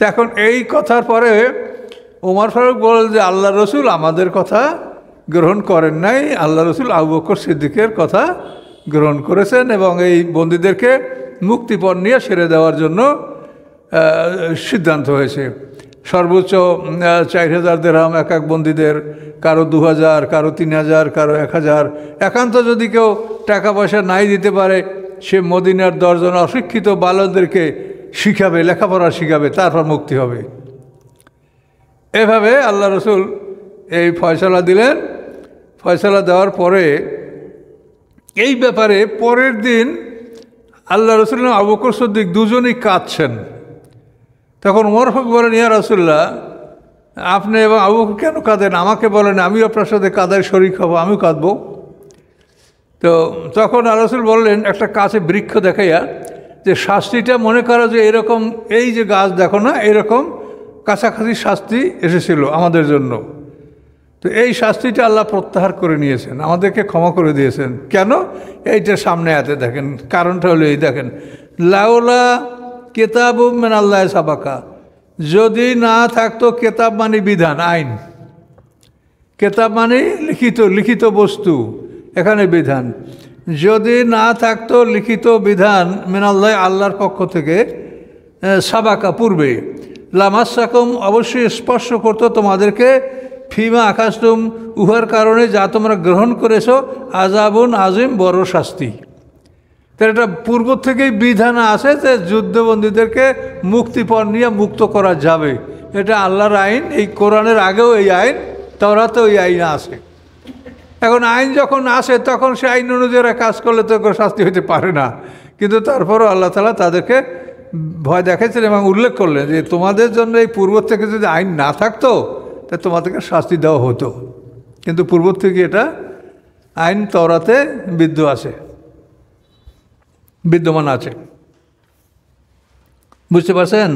এখন এই কথার পরে ওমর ফারুক বলেন যে আল্লাহ রসুল আমাদের কথা গ্রহণ করেন নাই, আল্লাহ রসুল আবু বকর সিদ্দিকের কথা গ্রহণ করেছেন এবং এই বন্দীদেরকে মুক্তিপণ নিয়ে ছেড়ে দেওয়ার জন্য সিদ্ধান্ত হয়েছে। সর্বোচ্চ 4000 দিরহাম এক এক বন্দীদের, কারো 2000, কারো 3000, কারো 1000। একান্ত যদি কেউ টাকা পয়সা নাই দিতে পারে, সে মদিনার 10 জন অশিক্ষিত বালকদেরকে শিখাবে, লেখাপড়া শিখাবে, তারপর মুক্তি হবে। এভাবে আল্লাহ রসুল এই ফয়সালা দিলেন। ফয়সালা দেওয়ার পরে এই ব্যাপারে পরের দিন আল্লাহ রসুল এবং আবু বকর সিদ্দিক দুজনেই কাঁদছেন। তখন ওমর ফারুক বলেন, ইয়া রাসূলুল্লাহ, আপনি এবং আবু বকর কেন কাঁদেন? আমাকে বলেন, আমিও আপনার সাথে কাঁদায় শরীক হব, আমিও কাঁদবো। তো তখন আল্লাহ রসুল বললেন, একটা কাছে বৃক্ষ দেখাইয়া, যে শাস্তিটা মনে করো যে এরকম, এই যে গাছ দেখো না, এরকম কাছাকাছি শাস্তি এসেছিল আমাদের জন্য। তো এই শাস্তিটা আল্লাহ প্রত্যাহার করে নিয়েছেন, আমাদেরকে ক্ষমা করে দিয়েছেন। কেন? এইটা সামনে আতে দেখেন, কারণটা হলো এই দেখেন, লাউলা কিতাবু মিনাল্লাহি সাবাকা, যদি না থাকতো কেতাব মানে বিধান, আইন, কেতাব মানে লিখিত বস্তু, এখানে বিধান, যদি না থাকতো লিখিত বিধান মিনাল্লাহি আল্লাহর পক্ষ থেকে, সাবাকা পূর্বে, লামাসাকুম অবশ্যই স্পর্শ করতো তোমাদেরকে, ফিমা আকাশতুম উহার কারণে যা তোমরা গ্রহণ করেছো, আযাবুন আযীম, বড় শাস্তি। তার এটা পূর্ব থেকেই বিধান আছে যে যুদ্ধবন্দীদেরকে মুক্তিপণ নিয়ে মুক্ত করা যাবে, এটা আল্লাহর আইন। এই কোরআনের আগেও এই আইন, তাওরাতেও এই আইন আছে। এখন আইন যখন আসে তখন সে আইন অনুযায়ী কাজ করলে তো শাস্তি হইতে পারে না, কিন্তু তারপরও আল্লাহ তাআলা তাদেরকে ভয় দেখাচ্ছেন এবং উল্লেখ করলেন যে তোমাদের জন্য এই পূর্ব থেকে যদি আইন না থাকতো তা তোমাদেরকে শাস্তি দেওয়া হতো, কিন্তু পূর্ব থেকে এটা আইন তওরাতে বিদ্যমান আছে। বুঝতে পারছেন?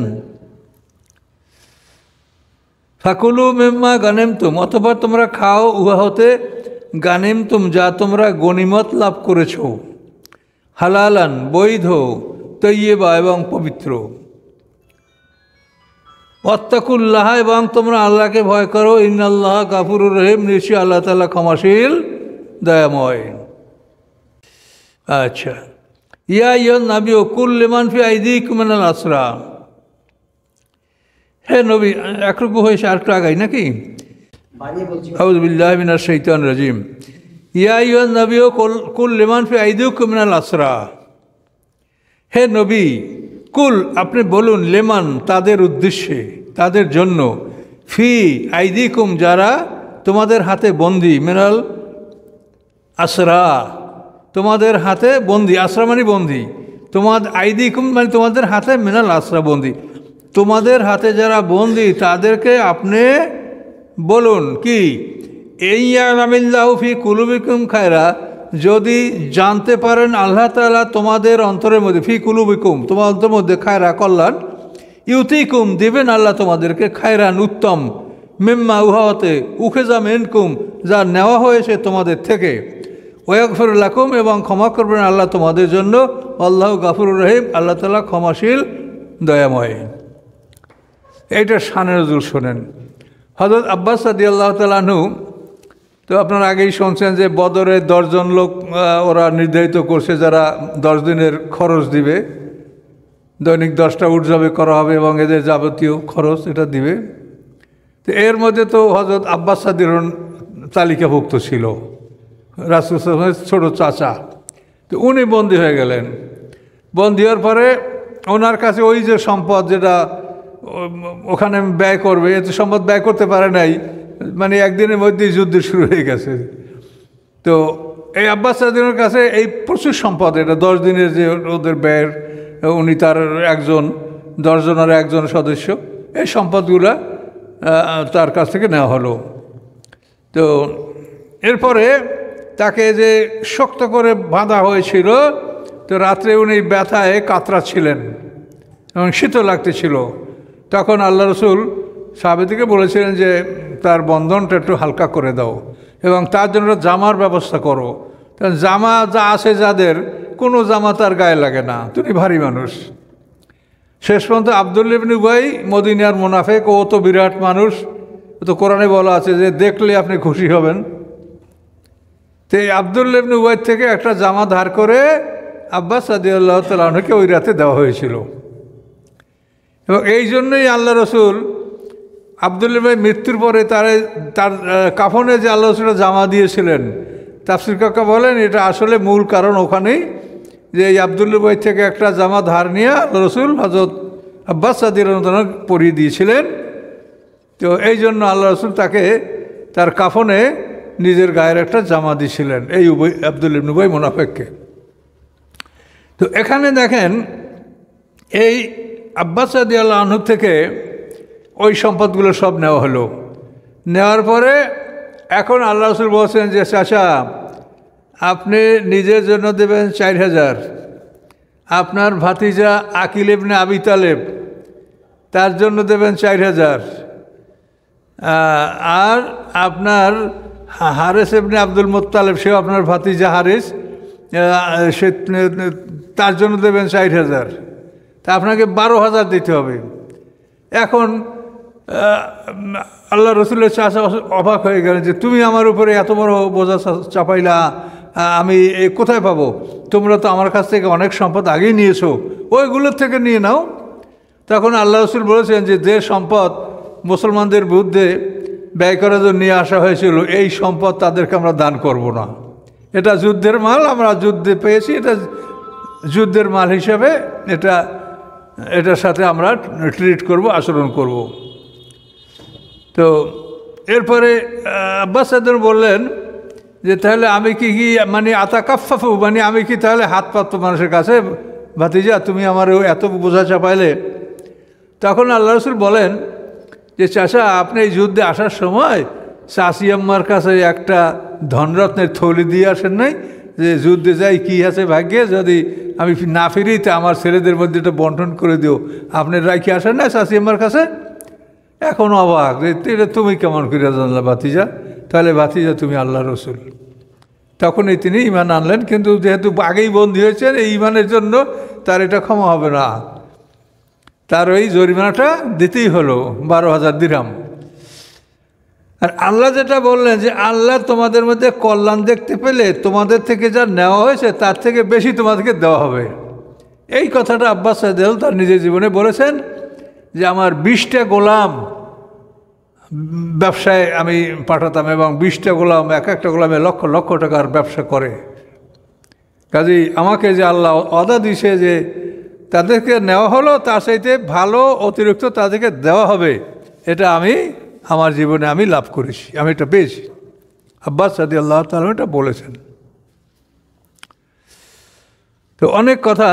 ফাকুলু মিম্মা গানিমতুম, অতঃপর তোমরা খাও উহা হতে গানিমতুম, যা তোমরা গনিমত লাভ করেছ, হালালান বৈধ, তৈয়বা এবং পবিত্র, ওয়াত্তাকুল্লাহ এবং তোমরা আল্লাহকে ভয় করো, ইন্নাল্লাহ গাফুরুর রহিম, নিশ্চয়ই আল্লাহ তাআলা ক্ষমাশীল দয়াময়। আচ্ছা, ইয়া আইয়ুহান নাবিয়্যু কুল লিমান ফি আইদিকুম মিনাল আসরা, হে নবী, একটু হয়েছে আরেকটু আগাই নাকি? আউযু বিল্লাহি মিনাশ শাইতানির রাজিম। ইয়া আইয়ুহান নাবিয়্যু কুল লিমান ফি আইদিকুম মিনাল আসরা, হে নবী কুল আপনি বলুন, লেমান তাদের উদ্দেশ্যে, তাদের জন্য, ফি আইদিকুম যারা তোমাদের হাতে বন্দি, মিনাল আসরা তোমাদের হাতে বন্দি, আসরা মানে বন্দি, তোমাদের আইদিকুম মানে তোমাদের হাতে, মিনাল আসরা বন্দি, তোমাদের হাতে যারা বন্দি তাদেরকে আপনি বলুন কি, এই ইয়ালামিল্লাহু ফি কুলুবিকুম খায়রা, যদি জানতে পারেন আল্লাহ তাআলা তোমাদের অন্তরের মধ্যে, ফি কুলুবিকুম তোমার অন্তরের মধ্যে, খায়রা কল্যাণ, ইউতিকুম দিবেন আল্লাহ তোমাদেরকে, খায়রান উত্তম, মিম্মা উহাতে উখেজা মিনকুম যা নেওয়া হয়েছে তোমাদের থেকে, ওয়াগফির লাকুম এবং ক্ষমা করবেন আল্লাহ তোমাদের জন্য, আল্লাহু গাফুরুর রহিম, আল্লাহ তাআলা ক্ষমাশীল দয়াময়। এইটা শানে নজুল শোনেন। হযরত আব্বাস রাদিয়াল্লাহু তাআলা আনহু, তো আপনারা আগেই শুনছেন যে বদরে 10 জন লোক ওরা নির্ধারিত করছে যারা 10 দিনের খরচ দিবে, দৈনিক 10টা উট জবে করা হবে এবং এদের যাবতীয় খরচ এটা দিবে। তো এর মধ্যে তো হযরত আব্বাস রাদিয়াল্লাহু তালিকাভুক্ত ছিল, রাসূল সাল্লাল্লাহু আলাইহি ওয়াসাল্লামের ছোট চাচা। তো উনি বন্দী হয়ে গেলেন। বন্দী হওয়ার পরে ওনার কাছে ওই যে সম্পদ যেটা ওখানে ব্যয় করবে, এত সম্পদ ব্যয় করতে পারে নাই, মানে একদিনের মধ্যেই যুদ্ধ শুরু হয়ে গেছে। তো এই আব্বাস রাদিয়াল্লাহুর কাছে এই প্রচুর সম্পদ, এটা 10 দিনের যে ওদের ব্যয়ের, উনি তার 10 জনের একজন সদস্য, এই সম্পদগুলা তার কাছ থেকে নেওয়া হলো। তো এরপরে তাকে যে শক্ত করে বাঁধা হয়েছিল, তো রাত্রে উনি ব্যথায় কাতরাচ্ছিলেন এবং শীত লাগতেছিল। তখন আল্লাহ রসুল সাহাবীদেরকে বলেছিলেন যে তার বন্ধনটা একটু হালকা করে দাও এবং তার জন্য জামার ব্যবস্থা করো। কারণ জামা যা আছে যাদের, কোনো জামা তার গায়ে লাগে না, তুমি ভারী মানুষ। শেষ পর্যন্ত আব্দুল্লাহ ইবনে উবাই, মদিনার মুনাফিক, ও তো বিরাট মানুষ, তো কোরআনে বলা আছে যে দেখলে আপনি খুশি হবেন। তো এই আব্দুল্লাহ ইবনে উবাই থেকে একটা জামা ধার করে আব্বাস রাদিয়াল্লাহু তাআলা আনহুকে ওই রাতে দেওয়া হয়েছিল। এবং এই জন্যই আল্লাহ রসুল আব্দুল্লাহ ভাই মৃত্যুর পরে তার কাফনে যে আল্লাহ রসুল জামা দিয়েছিলেন, তাফসীর কাকা বলেন এটা আসলে মূল কারণ ওখানেই, যে এই আব্দুল্লাহ ভাই থেকে একটা জামা ধার নিয়ে আল্লাহ রসুল হযরত আব্বাস রাদিয়াল্লাহু তাআলা পরিয়ে দিয়েছিলেন। তো এই জন্য আল্লাহ রসুল তাকে তার কাফনে নিজের গায়ের একটা জামা দিয়েছিলেন, এই আব্দুল্লাহ ইবনে উবাই মুনাফিককে। তো এখানে দেখেন, এই আব্বাস রাদিয়াল্লাহু আনহু থেকে ওই সম্পদগুলো সব নেওয়া হলো। নেওয়ার পরে এখন আল্লাহ রাসূল বলছেন যে চাচা আপনি নিজের জন্য দেবেন 4000, আপনার ভাতিজা আকিল ইবনে আবি তালেব তার জন্য দেবেন 4000, আর আপনার হারেস ইবনে আব্দুল মুত্তালিব, সেও আপনার ভাতিজা হারিস, সে তার জন্য দেবেন 4000, তা আপনাকে 12,000 দিতে হবে। এখন আল্লাহ রসুলের চাচা অবাক হয়ে গেলেন যে তুমি আমার উপরে এত বড় বোঝা চাপাইলা, আমি কোথায় পাবো? তোমরা তো আমার কাছ থেকে অনেক সম্পদ আগেই নিয়েছো, ওইগুলোর থেকে নিয়ে নাও। তখন আল্লাহ রসুল বলেছেন যে যে সম্পদ মুসলমানদের বিরুদ্ধে ব্যয় করার জন্য নিয়ে আসা হয়েছিল, এই সম্পদ তাদেরকে আমরা দান করব না। এটা যুদ্ধের মাল, আমরা যুদ্ধে পেয়েছি, এটা যুদ্ধের মাল হিসাবে এটার সাথে আমরা ট্রিট করব, আচরণ করব। তো এরপরে আব্বাস রাদিয়াল্লাহু বললেন যে তাহলে আমি কি মানে আতাকাফাফু, মানে আমি কি তাহলে হাত পাতবো মানুষের কাছে ভাতিজা তুমি আমার এত বোঝা চাপাইলে। তখন আল্লাহ রসুল বলেন যে চাচা আপনি এই যুদ্ধে আসার সময় চাচি আম্মার কাছে একটা ধনরত্নের থলি দিয়ে আসেন নাই যে যুদ্ধে যাই কি আছে ভাগ্যে, যদি আমি না ফিরি তা আমার ছেলেদের মধ্যে এটা বন্টন করে দিও, আপনি রাখি আসেন না চাচি আম্মার কাছে? এখন অবাক যে এটা তুমি কেমন করে জানলা ভাতিজা, তাহলে ভাতিজা তুমি আল্লাহ রসুল। তখনই তিনি ঈমান আনলেন, কিন্তু যেহেতু আগেই বন্দী হয়েছেন এই ঈমানের জন্য তার এটা ক্ষমা হবে না, তার ওই জরিমানাটা দিতেই হলো 12,000 দিরহাম। আর আল্লাহ যেটা বললেন যে আল্লাহ তোমাদের মধ্যে কল্যাণ দেখতে পেলে তোমাদের থেকে যা নেওয়া হয়েছে তার থেকে বেশি তোমাদেরকে দেওয়া হবে। এই কথাটা আব্বাস সাইদ তার নিজের জীবনে বলেছেন যে আমার 20টা গোলাম ব্যবসায় আমি পাঠাতাম এবং 20টা গোলাম এক একটা গোলামে লক্ষ লক্ষ টাকার ব্যবসা করে। কাজেই আমাকে যে আল্লাহ ওয়াদা দিয়েছে যে তাদেরকে নেওয়া হলো তার চাইতে ভালো অতিরিক্ত তাদেরকে দেওয়া হবে, এটা আমি আমার জীবনে আমি লাভ করেছি, আমি এটা পেয়েছি। আব্বাস রাদিয়াল্লাহু তাআলা এটা বলেছেন। তো অনেক কথা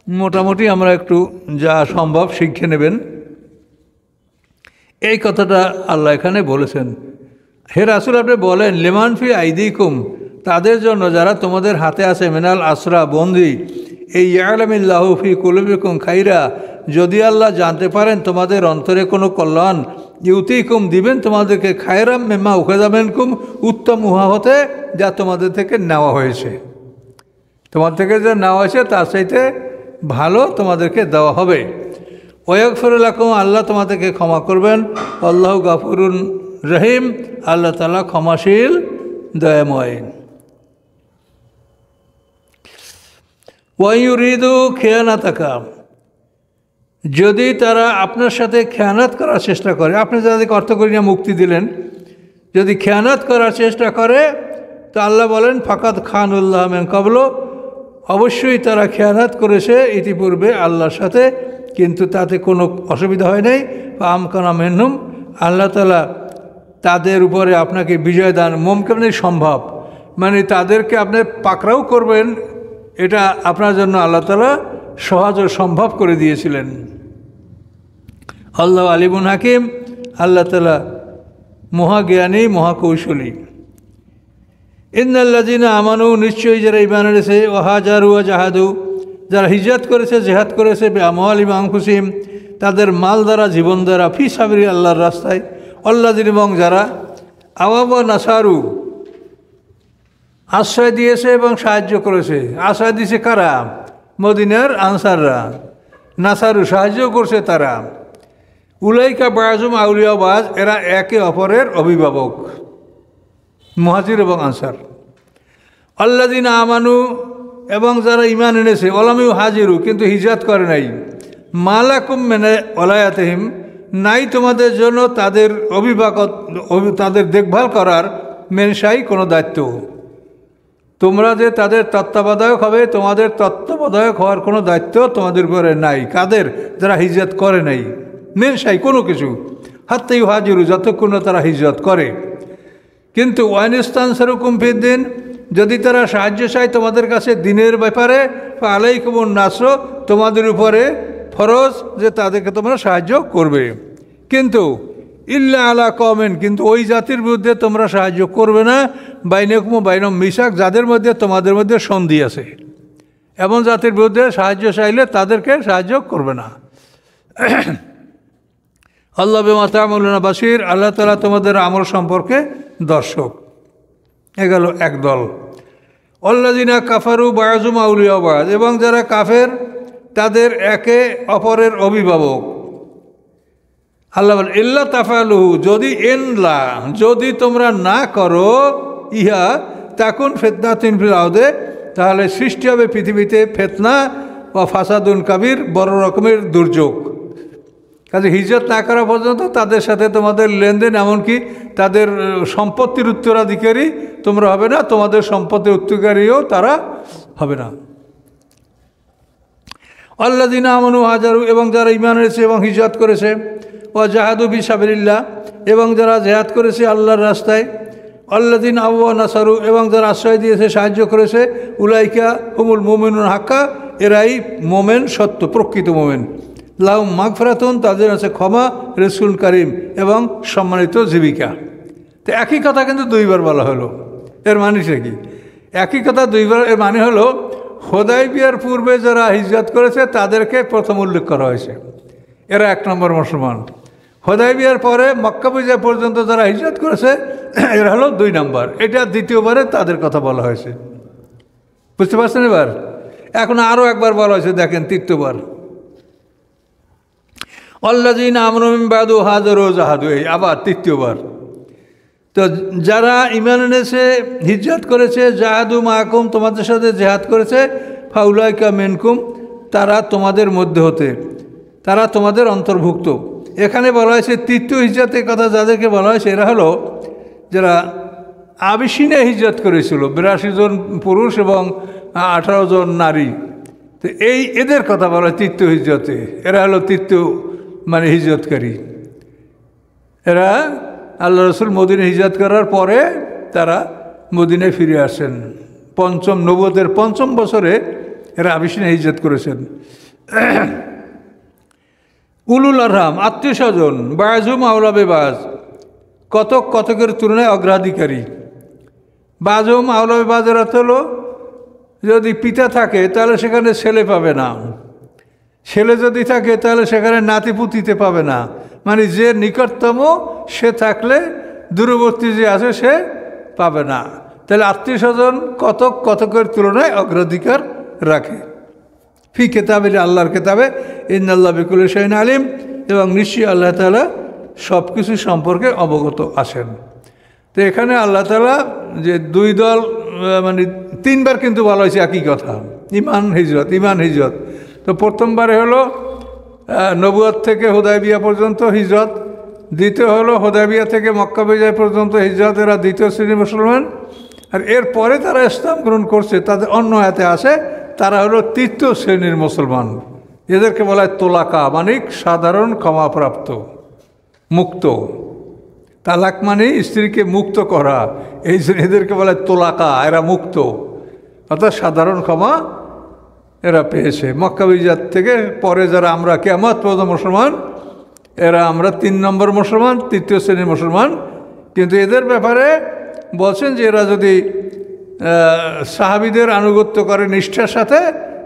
মোটামুটি আমরা একটু যা সম্ভব শিখে নেবেন, এই কথাটা আল্লাহ এখানে বলেছেন। হে রাসূল আপনি বলেন লিমান ফি আইদিকুম, তাদের জন্য যারা তোমাদের হাতে আছে, মিনাল আসরা বন্দি, এই ইয়ালামিল্লাহু ফি কুলুবিকুম খাইরা, যদি আল্লাহ জানতে পারেন তোমাদের অন্তরে কোনো কল্যাণ, ইউতিকুম দিবেন তোমাদেরকে খায়রাম মিম্মা উখিযা মিনকুম, উত্তম উহা হতে যা তোমাদের থেকে নেওয়া হয়েছে, তোমাদের থেকে যা নেওয়া হয়েছে তার চাইতে ভালো তোমাদেরকে দেওয়া হবে। ওয়াগফির লাকুম, আল্লাহ তোমাদেরকে ক্ষমা করবেন। আল্লাহু গাফুরুন রহিম, আল্লাহ তাআলা ক্ষমাশীল দয়াময়। ওয়া ইউরিদু খিয়ানাতাকা, যদি তারা আপনার সাথে খেয়ানত করার চেষ্টা করে, আপনি যাদেরকে অর্থ করি না মুক্তি দিলেন, যদি খেয়ানত করার চেষ্টা করে তো আল্লাহ বলেন ফাকাদ খানুল্লাহ মিন ক্বাবলু, অবশ্যই তারা খেয়ানত করেছে ইতিপূর্বে আল্লাহর সাথে, কিন্তু তাতে কোনো অসুবিধা হয় নাই। আমকানা মিনহুম, আল্লাহ তাআলা তাদের উপরে আপনাকে বিজয় দান মুমকিন সম্ভব, মানে তাদেরকে আপনি পাকড়াও করবেন, এটা আপনার জন্য আল্লাহ তাআলা সহজ ও সম্ভব করে দিয়েছিলেন। আল্লাহ আলিমুন হাকিম, আল্লাহ তাআলা মহাজ্ঞানী মহাকৌশলী। ইন্নাল্লাযীনা আমানু, নিশ্চয়ই যারা ঈমান এনেছে, ওয়া হাজারু ওয়া জাহাদু, যারা হিজরত করেছে জিহাদ করেছে, বিআমওয়ালিহিম ওয়া আনফুসিহিম, তাদের মাল দ্বারা জীবন দ্বারা, ফি সাবিলি আল্লাহর রাস্তায়, আল্লাযীনা, এবং যারা আওয়াব ওয়া নাসারু, আশ্রয় দিয়েছে এবং সাহায্য করেছে। আশ্রয় দিয়েছে কারা? মদিনার আনসাররা। নাসারু, সাহায্য করছে তারা। উলাইকা বাযুম আউলিয়া বাজ, এরা একে অপরের অভিভাবক, মুহাজির এবং আনসার। আল্লাযীনা আমানু, এবং যারা ঈমান এনেছে, ওয়ালাম ইউহাজিরু, কিন্তু হিজরত করে নাই, মালাকুম মিন ওয়ালায়াতিহিম, নাই তোমাদের জন্য তাদের অভিভাবক, তাদের দেখভাল করার মেনশাই কোনো দায়িত্ব, তোমরা যে তাদের তত্ত্বাবধায়ক হবে, তোমাদের তত্ত্বাবধায়ক হওয়ার কোনো দায়িত্ব তোমাদের উপরে নাই। কাদের? যারা হিজরত করে নাই, মেনশাই কোনো কিছু, হাত্তা ইউহাজিরু, যতক্ষণ তারা হিজরত করে। কিন্তু ওয়াইনিস্তানসারুকুম ফিদ্দিন, যদি তারা সাহায্য চায় তোমাদের কাছে দিনের ব্যাপারে, আলাইকুমুন নাসর, তোমাদের উপরে ফরজ যে তাদেরকে তোমরা সাহায্য করবে। কিন্তু ইল্লা আলা কওমিন, কিন্তু ওই জাতির বিরুদ্ধে তোমরা সাহায্য করবে না, বাইনাকুম বাইনহুম মিসাক, যাদের মধ্যে তোমাদের মধ্যে সন্ধি আছে, এমন জাতির বিরুদ্ধে সাহায্য চাইলে তাদেরকে সাহায্য করবে না। আল্লাহ বিমা তা'মালুনা বাসীর, আল্লাহ তাআলা তোমাদের আমল সম্পর্কে দর্শক। এ গেল এক দল। আল্লাযীনা কাফারু বাযুম আউলিয়া বায, এবং যারা কাফের তাদের একে অপরের অভিভাবক। আল্লাহ বলেন ইল্লা তাফআলুহু, যদি তোমরা না করো, ইহা তাকুন ফিতনাতুন ফিল আরদি, তাহলে সৃষ্টি হবে পৃথিবীতে ফিতনা ও ফাসাদুন কাবীর, বড় রকমের দুর্যোগ। কাজে হিজরত না করা পর্যন্ত তাদের সাথে তোমাদের লেনদেন, এমনকি তাদের সম্পত্তির উত্তরাধিকারী তোমরা হবে না, তোমাদের সম্পত্তির উত্তরাধিকারীও তারা হবে না। আল্লাযীনা আমানু হাজারু, এবং যারা ঈমান এনেছে এবং হিজরত করেছে, ওয়া জাহাদু ফি সাবিলিল্লাহ, এবং যারা জিহাদ করেছে আল্লাহর রাস্তায়, আল্লাযীনা আওয়া নাসারু, এবং যারা আশ্রয় দিয়েছে সাহায্য করেছে, উলাইকা হুমুল মুমিনুন হাক্কা, এরাই মোমেন, সত্য প্রকৃত মোমেন। লাহুম মাগফিরাতুন, তাদের আছে ক্ষমা, রিজকুন কারীম, এবং সম্মানিত জীবিকা। তো একই কথা কিন্তু দুইবার বলা হলো। এর মানে সে কি? একই কথা দুইবার, এর মানে হলো হুদায়বিয়ার পূর্বে যারা হিজরত করেছে তাদেরকে প্রথম উল্লেখ করা হয়েছে, এরা 1 নম্বর মুসলমান। হুদায়বিয়ার পরে মক্কা বিজয় পর্যন্ত যারা হিজরত করেছে এরা হলো 2 নম্বর। এটা দ্বিতীয়বারে তাদের কথা বলা হয়েছে। বুঝতে পারছেন? এবার এখন আরও একবার বলা হয়েছে, দেখেন তৃতীয়বার, আল্লাযীনা আমানু মিন বাদু হাজারু জাহাদু, এই আবার তৃতীয়বার। তো যারা ঈমান এনেছে, হিজরত করেছে, জাহাদু মাআকুম, তোমাদের সাথে জিহাদ করেছে, ফাউলাইকা মিনকুম, তারা তোমাদের মধ্যে হতে, তারা তোমাদের অন্তর্ভুক্ত। এখানে বলা হয়েছে তৃতীয় হিজরতের কথা যাদেরকে বলা হয়েছে এরা হলো যারা আবিসিনে হিজরত করেছিল, 82 জন পুরুষ এবং 18 জন নারী। তো এদের কথা বলা হয় তৃতীয় হিজরতে। এরা হলো তৃতীয় মানে হিজরতকারী। এরা আল্লাহ রসুল মদিনে হিজরত করার পরে তারা মদিনায় ফিরে আসেন। নবুয়তের 5ম বছরে এরা আবিসিনে হিজরত করেছেন। উলুল আরহাম, আত্মীয় স্বজন, বাজুম আওলা বেবাজ, কতকের তুলনায় অগ্রাধিকারী। বাজুম আওলা বেবাজের অর্থ হলো যদি পিতা থাকে তাহলে সেখানে ছেলে পাবে না, ছেলে যদি থাকে তাহলে সেখানে নাতিপুতিতে পাবে না, মানে যে নিকটতম সে থাকলে দূরবর্তী যে আছে সে পাবে না। তাহলে আত্মীয় স্বজন কতকের তুলনায় অগ্রাধিকার রাখে। ফি কেতাবে, আল্লাহর কেতাবে, ইন্নাল্লাহ বিকুল্লি শাইইন আলিম, এবং নিশ্চয়ই আল্লাহ তাআলা সব কিছু সম্পর্কে অবগত আছেন। তো এখানে আল্লাহ তাআলা যে 2 দল মানে 3বার কিন্তু বলা হয়েছে একই কথা, ঈমান হিজরত। তো প্রথমবারে হলো নবুয়ত থেকে হুদায়বিয়া পর্যন্ত হিজরত, দ্বিতীয় হলো হুদায়বিয়া থেকে মক্কা বিজয় পর্যন্ত হিজরত, এরা দ্বিতীয় শ্রেণীর মুসলমান। আর এরপরে তারা ইসলাম গ্রহণ করছে, তাদের অন্য আয়াতে আসে তারা হলো তৃতীয় শ্রেণীর মুসলমান। এদেরকে বলা হয় তোলাকা, মানে সাধারণ ক্ষমাপ্রাপ্ত, মুক্ত। তালাক মানে স্ত্রীকে মুক্ত করা, এই এদেরকে বলা হয় তোলাকা, এরা মুক্ত, অর্থাৎ সাধারণ ক্ষমা এরা পেয়েছে। মক্কা বিজয় থেকে পরে যারা আমরা কিয়ামত পর্যন্ত মুসলমান, এরা আমরা 3 নম্বর মুসলমান, তৃতীয় শ্রেণীর মুসলমান। কিন্তু এদের ব্যাপারে বলছেন যে এরা যদি সাহাবীদের আনুগত্য করে নিষ্ঠার সাথে,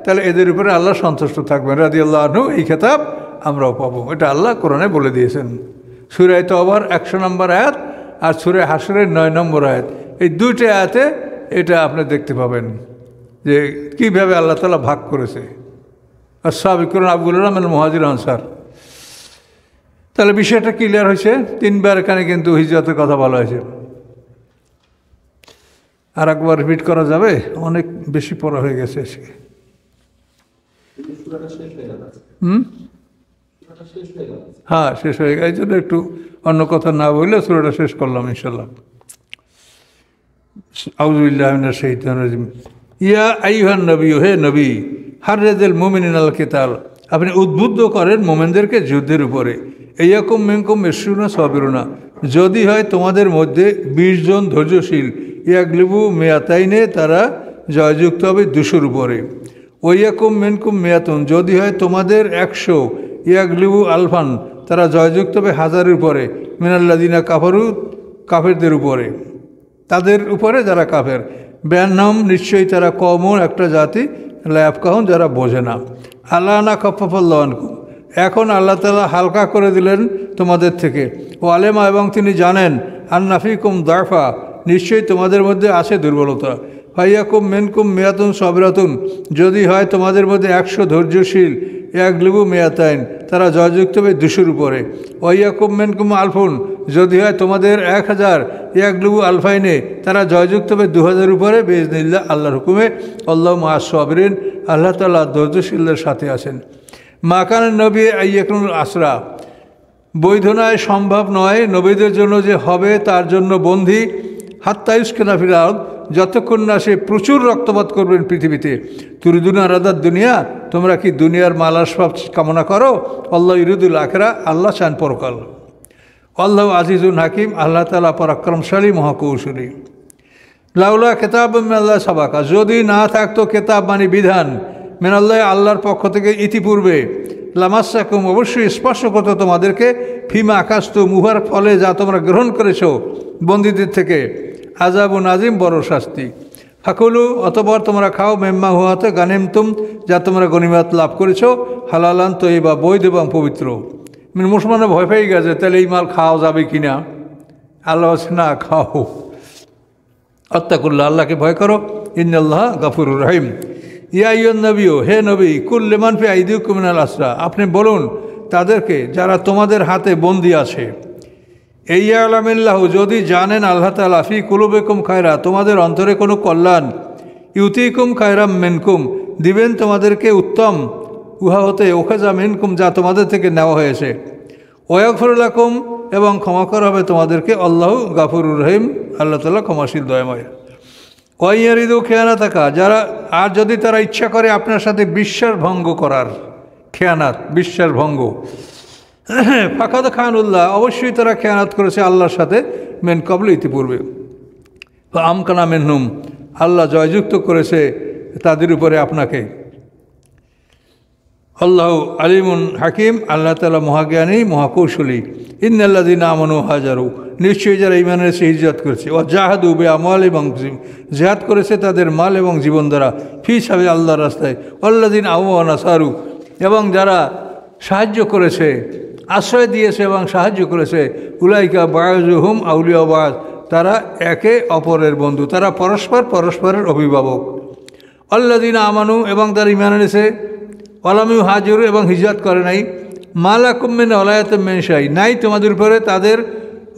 তাহলে এদের উপরে আল্লাহ সন্তুষ্ট থাকবেন, রাদিয়াল্লাহু আনহু, এই খেতাব আমরাও পাবো। এটা আল্লাহ কোরআনে বলে দিয়েছেন। সূরা তাওবার 100 নম্বর আয়াত আর সূরা হাশরের 9 নম্বর আয়াত, এই 2টা আয়াতে এটা আপনি দেখতে পাবেন যে কীভাবে আল্লাহ তাআলা ভাগ করেছে। আস-সাবিকুন আউয়ালুনা মিনাল মুহাজিরিন আনসার। তাহলে বিষয়টা ক্লিয়ার হয়েছে। 3বার এখানে কিন্তু হিজরতের কথা বলা হয়েছে। আর একবার রিপিট করা যাবে? অনেক বেশি পড়া হয়ে গেছে। হ্যাঁ, শেষ হয়ে গেছে। এই জন্য একটু অন্য কথা না বললে সূরাটা শেষ করলাম ইনশাল্লাহ। আউযু বিল্লাহি মিনাশ শাইতানির রাজিম। ইয়া আইয়ুহান নবী, হে নবী, হাররিজুল মুমিনিনা আল কিতাল, আপনি উদ্বুদ্ধ করেন মোমেনদেরকে যুদ্ধের উপরে। ইয়াকুম মিনকুম 20 সাবিরুনা, যদি হয় তোমাদের মধ্যে 20 জন ধৈর্যশীল, ইয়াগলিবু মিয়াতাইনে, তারা জয়যুক্ত হবে 200-র উপরে। ওয়াইয়াকুম মিনকুম মিয়াতুন, যদি হয় তোমাদের 100, ইয়াগলিবু আলফান, তারা জয়যুক্ত হবে 1000-এর উপরে। মিনাল্লাযিনা কাফারু, কাফেরদের উপরে, তাদের উপরে যারা কাফের। বেয়ান্নাম, নিশ্চয়ই তারা কওমুন, একটা জাতি, লা ইয়াফকাহুন, যারা বোঝে না। আল্লানা খাফাফাল্লাহু আনকুম, এখন আল্লাহ তাআলা হালকা করে দিলেন তোমাদের থেকে। ও আলেমা, এবং তিনি জানেন, আন্না ফীকুম দাফা, নিশ্চয়ই তোমাদের মধ্যে আছে দুর্বলতা। ফাইয়াকুম মিনকুম মিয়াতুন সাবিরাতুন, যদি হয় তোমাদের মধ্যে 100 ধৈর্যশীল, ইয়াগলিবু মিয়াতাইন, তারা জয়যুক্ত হবে 200-র উপরে। ওয়াইয়াকুম মিনকুম আলফুন, যদি হয় তোমাদের 1000, ইয়াগলিবু আলফাইনে, তারা জয়যুক্ত হবে 2000-এর উপরে। বিইজনিল্লাহ, আল্লাহর হুকুমে। আল্লাহু মা'আস সাবিরিন, আল্লাহ তাআলা ধৈর্যশীলদের সাথে আছেন। মা কানা নবী আইয়াকুনুল আসরা, বৈধ নয়, সম্ভব নয় নবীদের জন্য যে হবে তার জন্য বন্দী, হাত্তা ইউসকিনা ফিল আরদ, যতক্ষণ না সে প্রচুর রক্তপাত করবেন পৃথিবীতে। তুরিদুনা আরাদাত দুনিয়া, তোমরা কি দুনিয়ার মাল আসবাব কামনা করো? আল্লাহ ইউরিদুল আখিরা, আল্লাহ চান পরকাল। আল্লাহু আজিজুন হাকিম, আল্লাহ তাআলা পরাক্রমশালী, মহাকৌশলী। লাউলা কিতাবুম মিনাল্লাহি সাবাকা, যদি না থাকতো কেতাব মানে বিধান, মিনাল্লাহ আল্লাহর পক্ষ থেকে ইতিপূর্বে লামাসাকুম অবশ্যই স্পর্শ করতো তোমাদেরকে ফিমা আকাশতু মুহার ফলে যা তোমরা গ্রহণ করেছো বন্দীদের থেকে আযাবুন আযীম বড় শাস্তি। ফাকুলু অতঃপর তোমরা খাও মেম্মা হুয়াতে গানিমতুম যা তোমরা গনিমত লাভ করেছো হালালান তয়্যিবা বৈধ এবং পবিত্র। মুসলমানরা ভয় পেয়ে গেছে তাহলে এই মাল খাওয়া যাবে কিনা। আল্লাহ বলছে না খাও, আত্তাকুল্লাহ আল্লাহকে ভয় করো, ইন্নাল্লাহ গাফুরুর রহিম। ইয়া আইয়ুন নবিয়্যু হে নবী কুল লিমান ফি আইদিকুম মিনাল আসরা আপনি বলুন তাদেরকে যারা তোমাদের হাতে বন্দী আছে, এই আলামিল্লাহু যদি জানেন আল্লাহ তাআলা ফি কুলুবিকুম খায়রা তোমাদের অন্তরে কোনো কল্যাণ, ইউতিকুম খায়রাম মিনকুম দিবেন তোমাদেরকে উত্তম উহা হতে ওখাজা মিনকুম যা তোমাদের থেকে নেওয়া হয়েছে, ওয়াগফির লাকুম এবং ক্ষমা করা হবে তোমাদেরকে, আল্লাহু গাফুরুর রহিম আল্লাহ তাআলা ক্ষমাশীল দয়াময়। ওয়াইয়ারিদু খেয়ানাতাকা যারা আর যদি তারা ইচ্ছা করে আপনার সাথে বিশ্বাস ভঙ্গ করার, খেয়ানাত বিশ্বাস ভঙ্গ, ফাকাদ খানুল্লাহ অবশ্যই তারা খেয়ানাত করেছে আল্লাহর সাথে মেন কবল ইতিপূর্বে। আমকানা মেনহুম আল্লাহ জয়যুক্ত করেছে তাদের উপরে আপনাকে। আল্লাহ আলিমুন হাকিম আল্লাহ তাআলা মহাজ্ঞানী মহাকৌশলী। ইন্নাল্লাযীনা আমানু হাজারু নিশ্চয়ই যারা ঈমানের সে হিজরত করেছে, ও জাহাদু বিআমওয়াল এবং জিহাদ করেছে তাদের মাল এবং জীবন দ্বারা ফি সাবিল আল্লাহর রাস্তায়, আল্লাযীনা আওয়া নাসারু এবং যারা সাহায্য করেছে আশ্রয় দিয়েছে এবং সাহায্য করেছে, উলাইকা বাযুহুম আউলিয়া বায তারা একে অপরের বন্ধু, তারা পরস্পরের অভিভাবক। আল্লাযীনা আমানু এবং তারা ঈমান এনেছে, ওয়ালাম ইউহাজিরু এবং হিজরত করে নাই, মা লাকুম মিন ওলায়াতিম মিন শাই নাই তোমাদের উপরে তাদের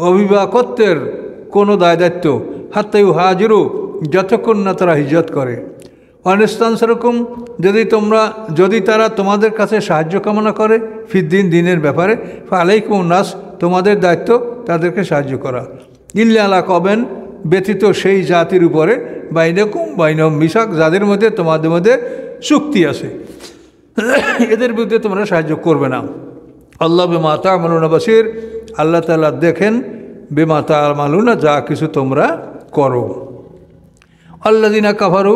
অভিভাবকত্বের কোনো দায়িত্ব, হাত্তা ইউহাজিরু যতক্ষণ না তারা হিজরত করে। অনিস্তানসরকুম যদি তারা তোমাদের কাছে সাহায্য কামনা করে ফিদ্দিন দিনের ব্যাপারে, ফালাইকুম নাস তোমাদের দায়িত্ব তাদেরকে সাহায্য করা, ইল্লা আলা কবেন ব্যতীত সেই জাতির উপরে বাইনহুম মিসাক যাদের মধ্যে তোমাদের মধ্যে চুক্তি আছে, এদের বিরুদ্ধে তোমরা সাহায্য করবে না। আল্লাহ বিমা তা'মালুনা বাসীর আল্লাহ তাআলা দেখেন বিমা তা'মালুনা যা কিছু তোমরা করো। আল্লাযীনা কাফারু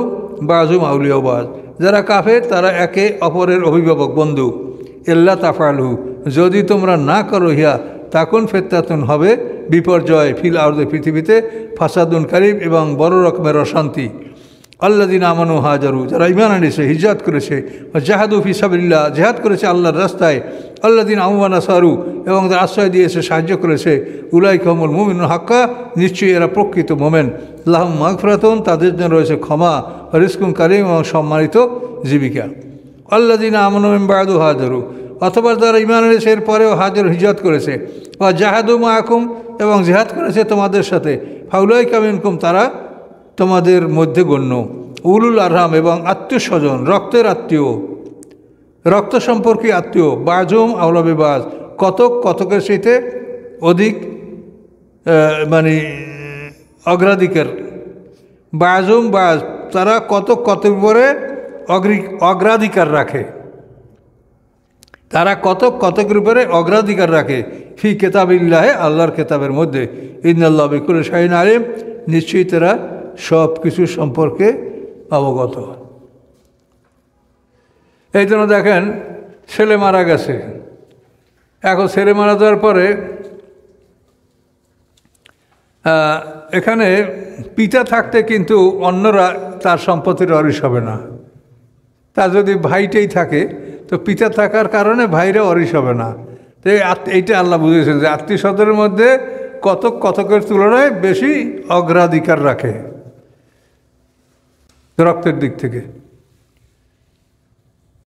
বাযুহুম আউলিয়া বায যারা কাফের তারা একে অপরের অভিভাবক বন্ধু। ইল্লা তাফআলু যদি তোমরা না করো হিয়া তাকুন ফিতনাতুন হবে বিপর্যয় ফিল আরদি পৃথিবীতে, ফাসাদুন কারীব এবং বড় রকমের অশান্তি। আল্লাযীনা আমানু হাজারু যারা ঈমান এনেছে হিজরত করেছে, জাহাদু ফি সাবিলিল্লাহ জিহাদ করেছে আল্লাহর রাস্তায়, আল্লাযীনা আওয়া নাসারু এবং তারা আশ্রয় দিয়েছে সাহায্য করেছে, উলাইকা হুমুল মুমিনুন হাক্কা নিশ্চয়ই এরা প্রকৃত মোমেন, লাহুম মাগফিরাতুন তাদের জন্য রয়েছে ক্ষমা, রিজকুন কারীম এবং সম্মানিত জীবিকা। আল্লাযীনা আমানু মিন বা'দু হাজারু অথবা যারা ঈমান এনেছে এরপরেও হাজার হিজরত করেছে, ওয়া জাহাদু মাআকুম এবং জিহাদ করেছে তোমাদের সাথে, ফাউলাইকা মিনকুম তারা তোমাদের মধ্যে গণ্য। উলুল আরহাম এবং আত্মীয় স্বজন রক্তের আত্মীয় রক্ত সম্পর্কী আত্মীয়, বাযুহুম আওলা বিবায কতকের সাথে অধিক অগ্রাধিকার, বাযুহুম বায তারা কতের উপরে অগ্রাধিকার রাখে, তারা কতকের উপরে অগ্রাধিকার রাখে, ফি কিতাবিল্লাহ আল্লাহর কিতাবের মধ্যে, ইন্নাল্লাহা বিকুল্লি শাইইন আলিম নিশ্চয়ই তারা সব কিছু সম্পর্কে অবগত। এই জন্য দেখেন ছেলে মারা গেছে, এখন ছেলে মারা যাওয়ার পরে এখানে পিতা থাকতে কিন্তু অন্যরা তার সম্পত্তির ওয়ারিশ হবে না। তার যদি ভাইটাই থাকে তো পিতা থাকার কারণে ভাইরা ওয়ারিশ হবে না। তো এইটা আল্লাহ বুঝিয়েছেন যে আত্মীয় স্বজনের মধ্যে কতকের তুলনায় বেশি অগ্রাধিকার রাখে রক্তের দিক থেকে।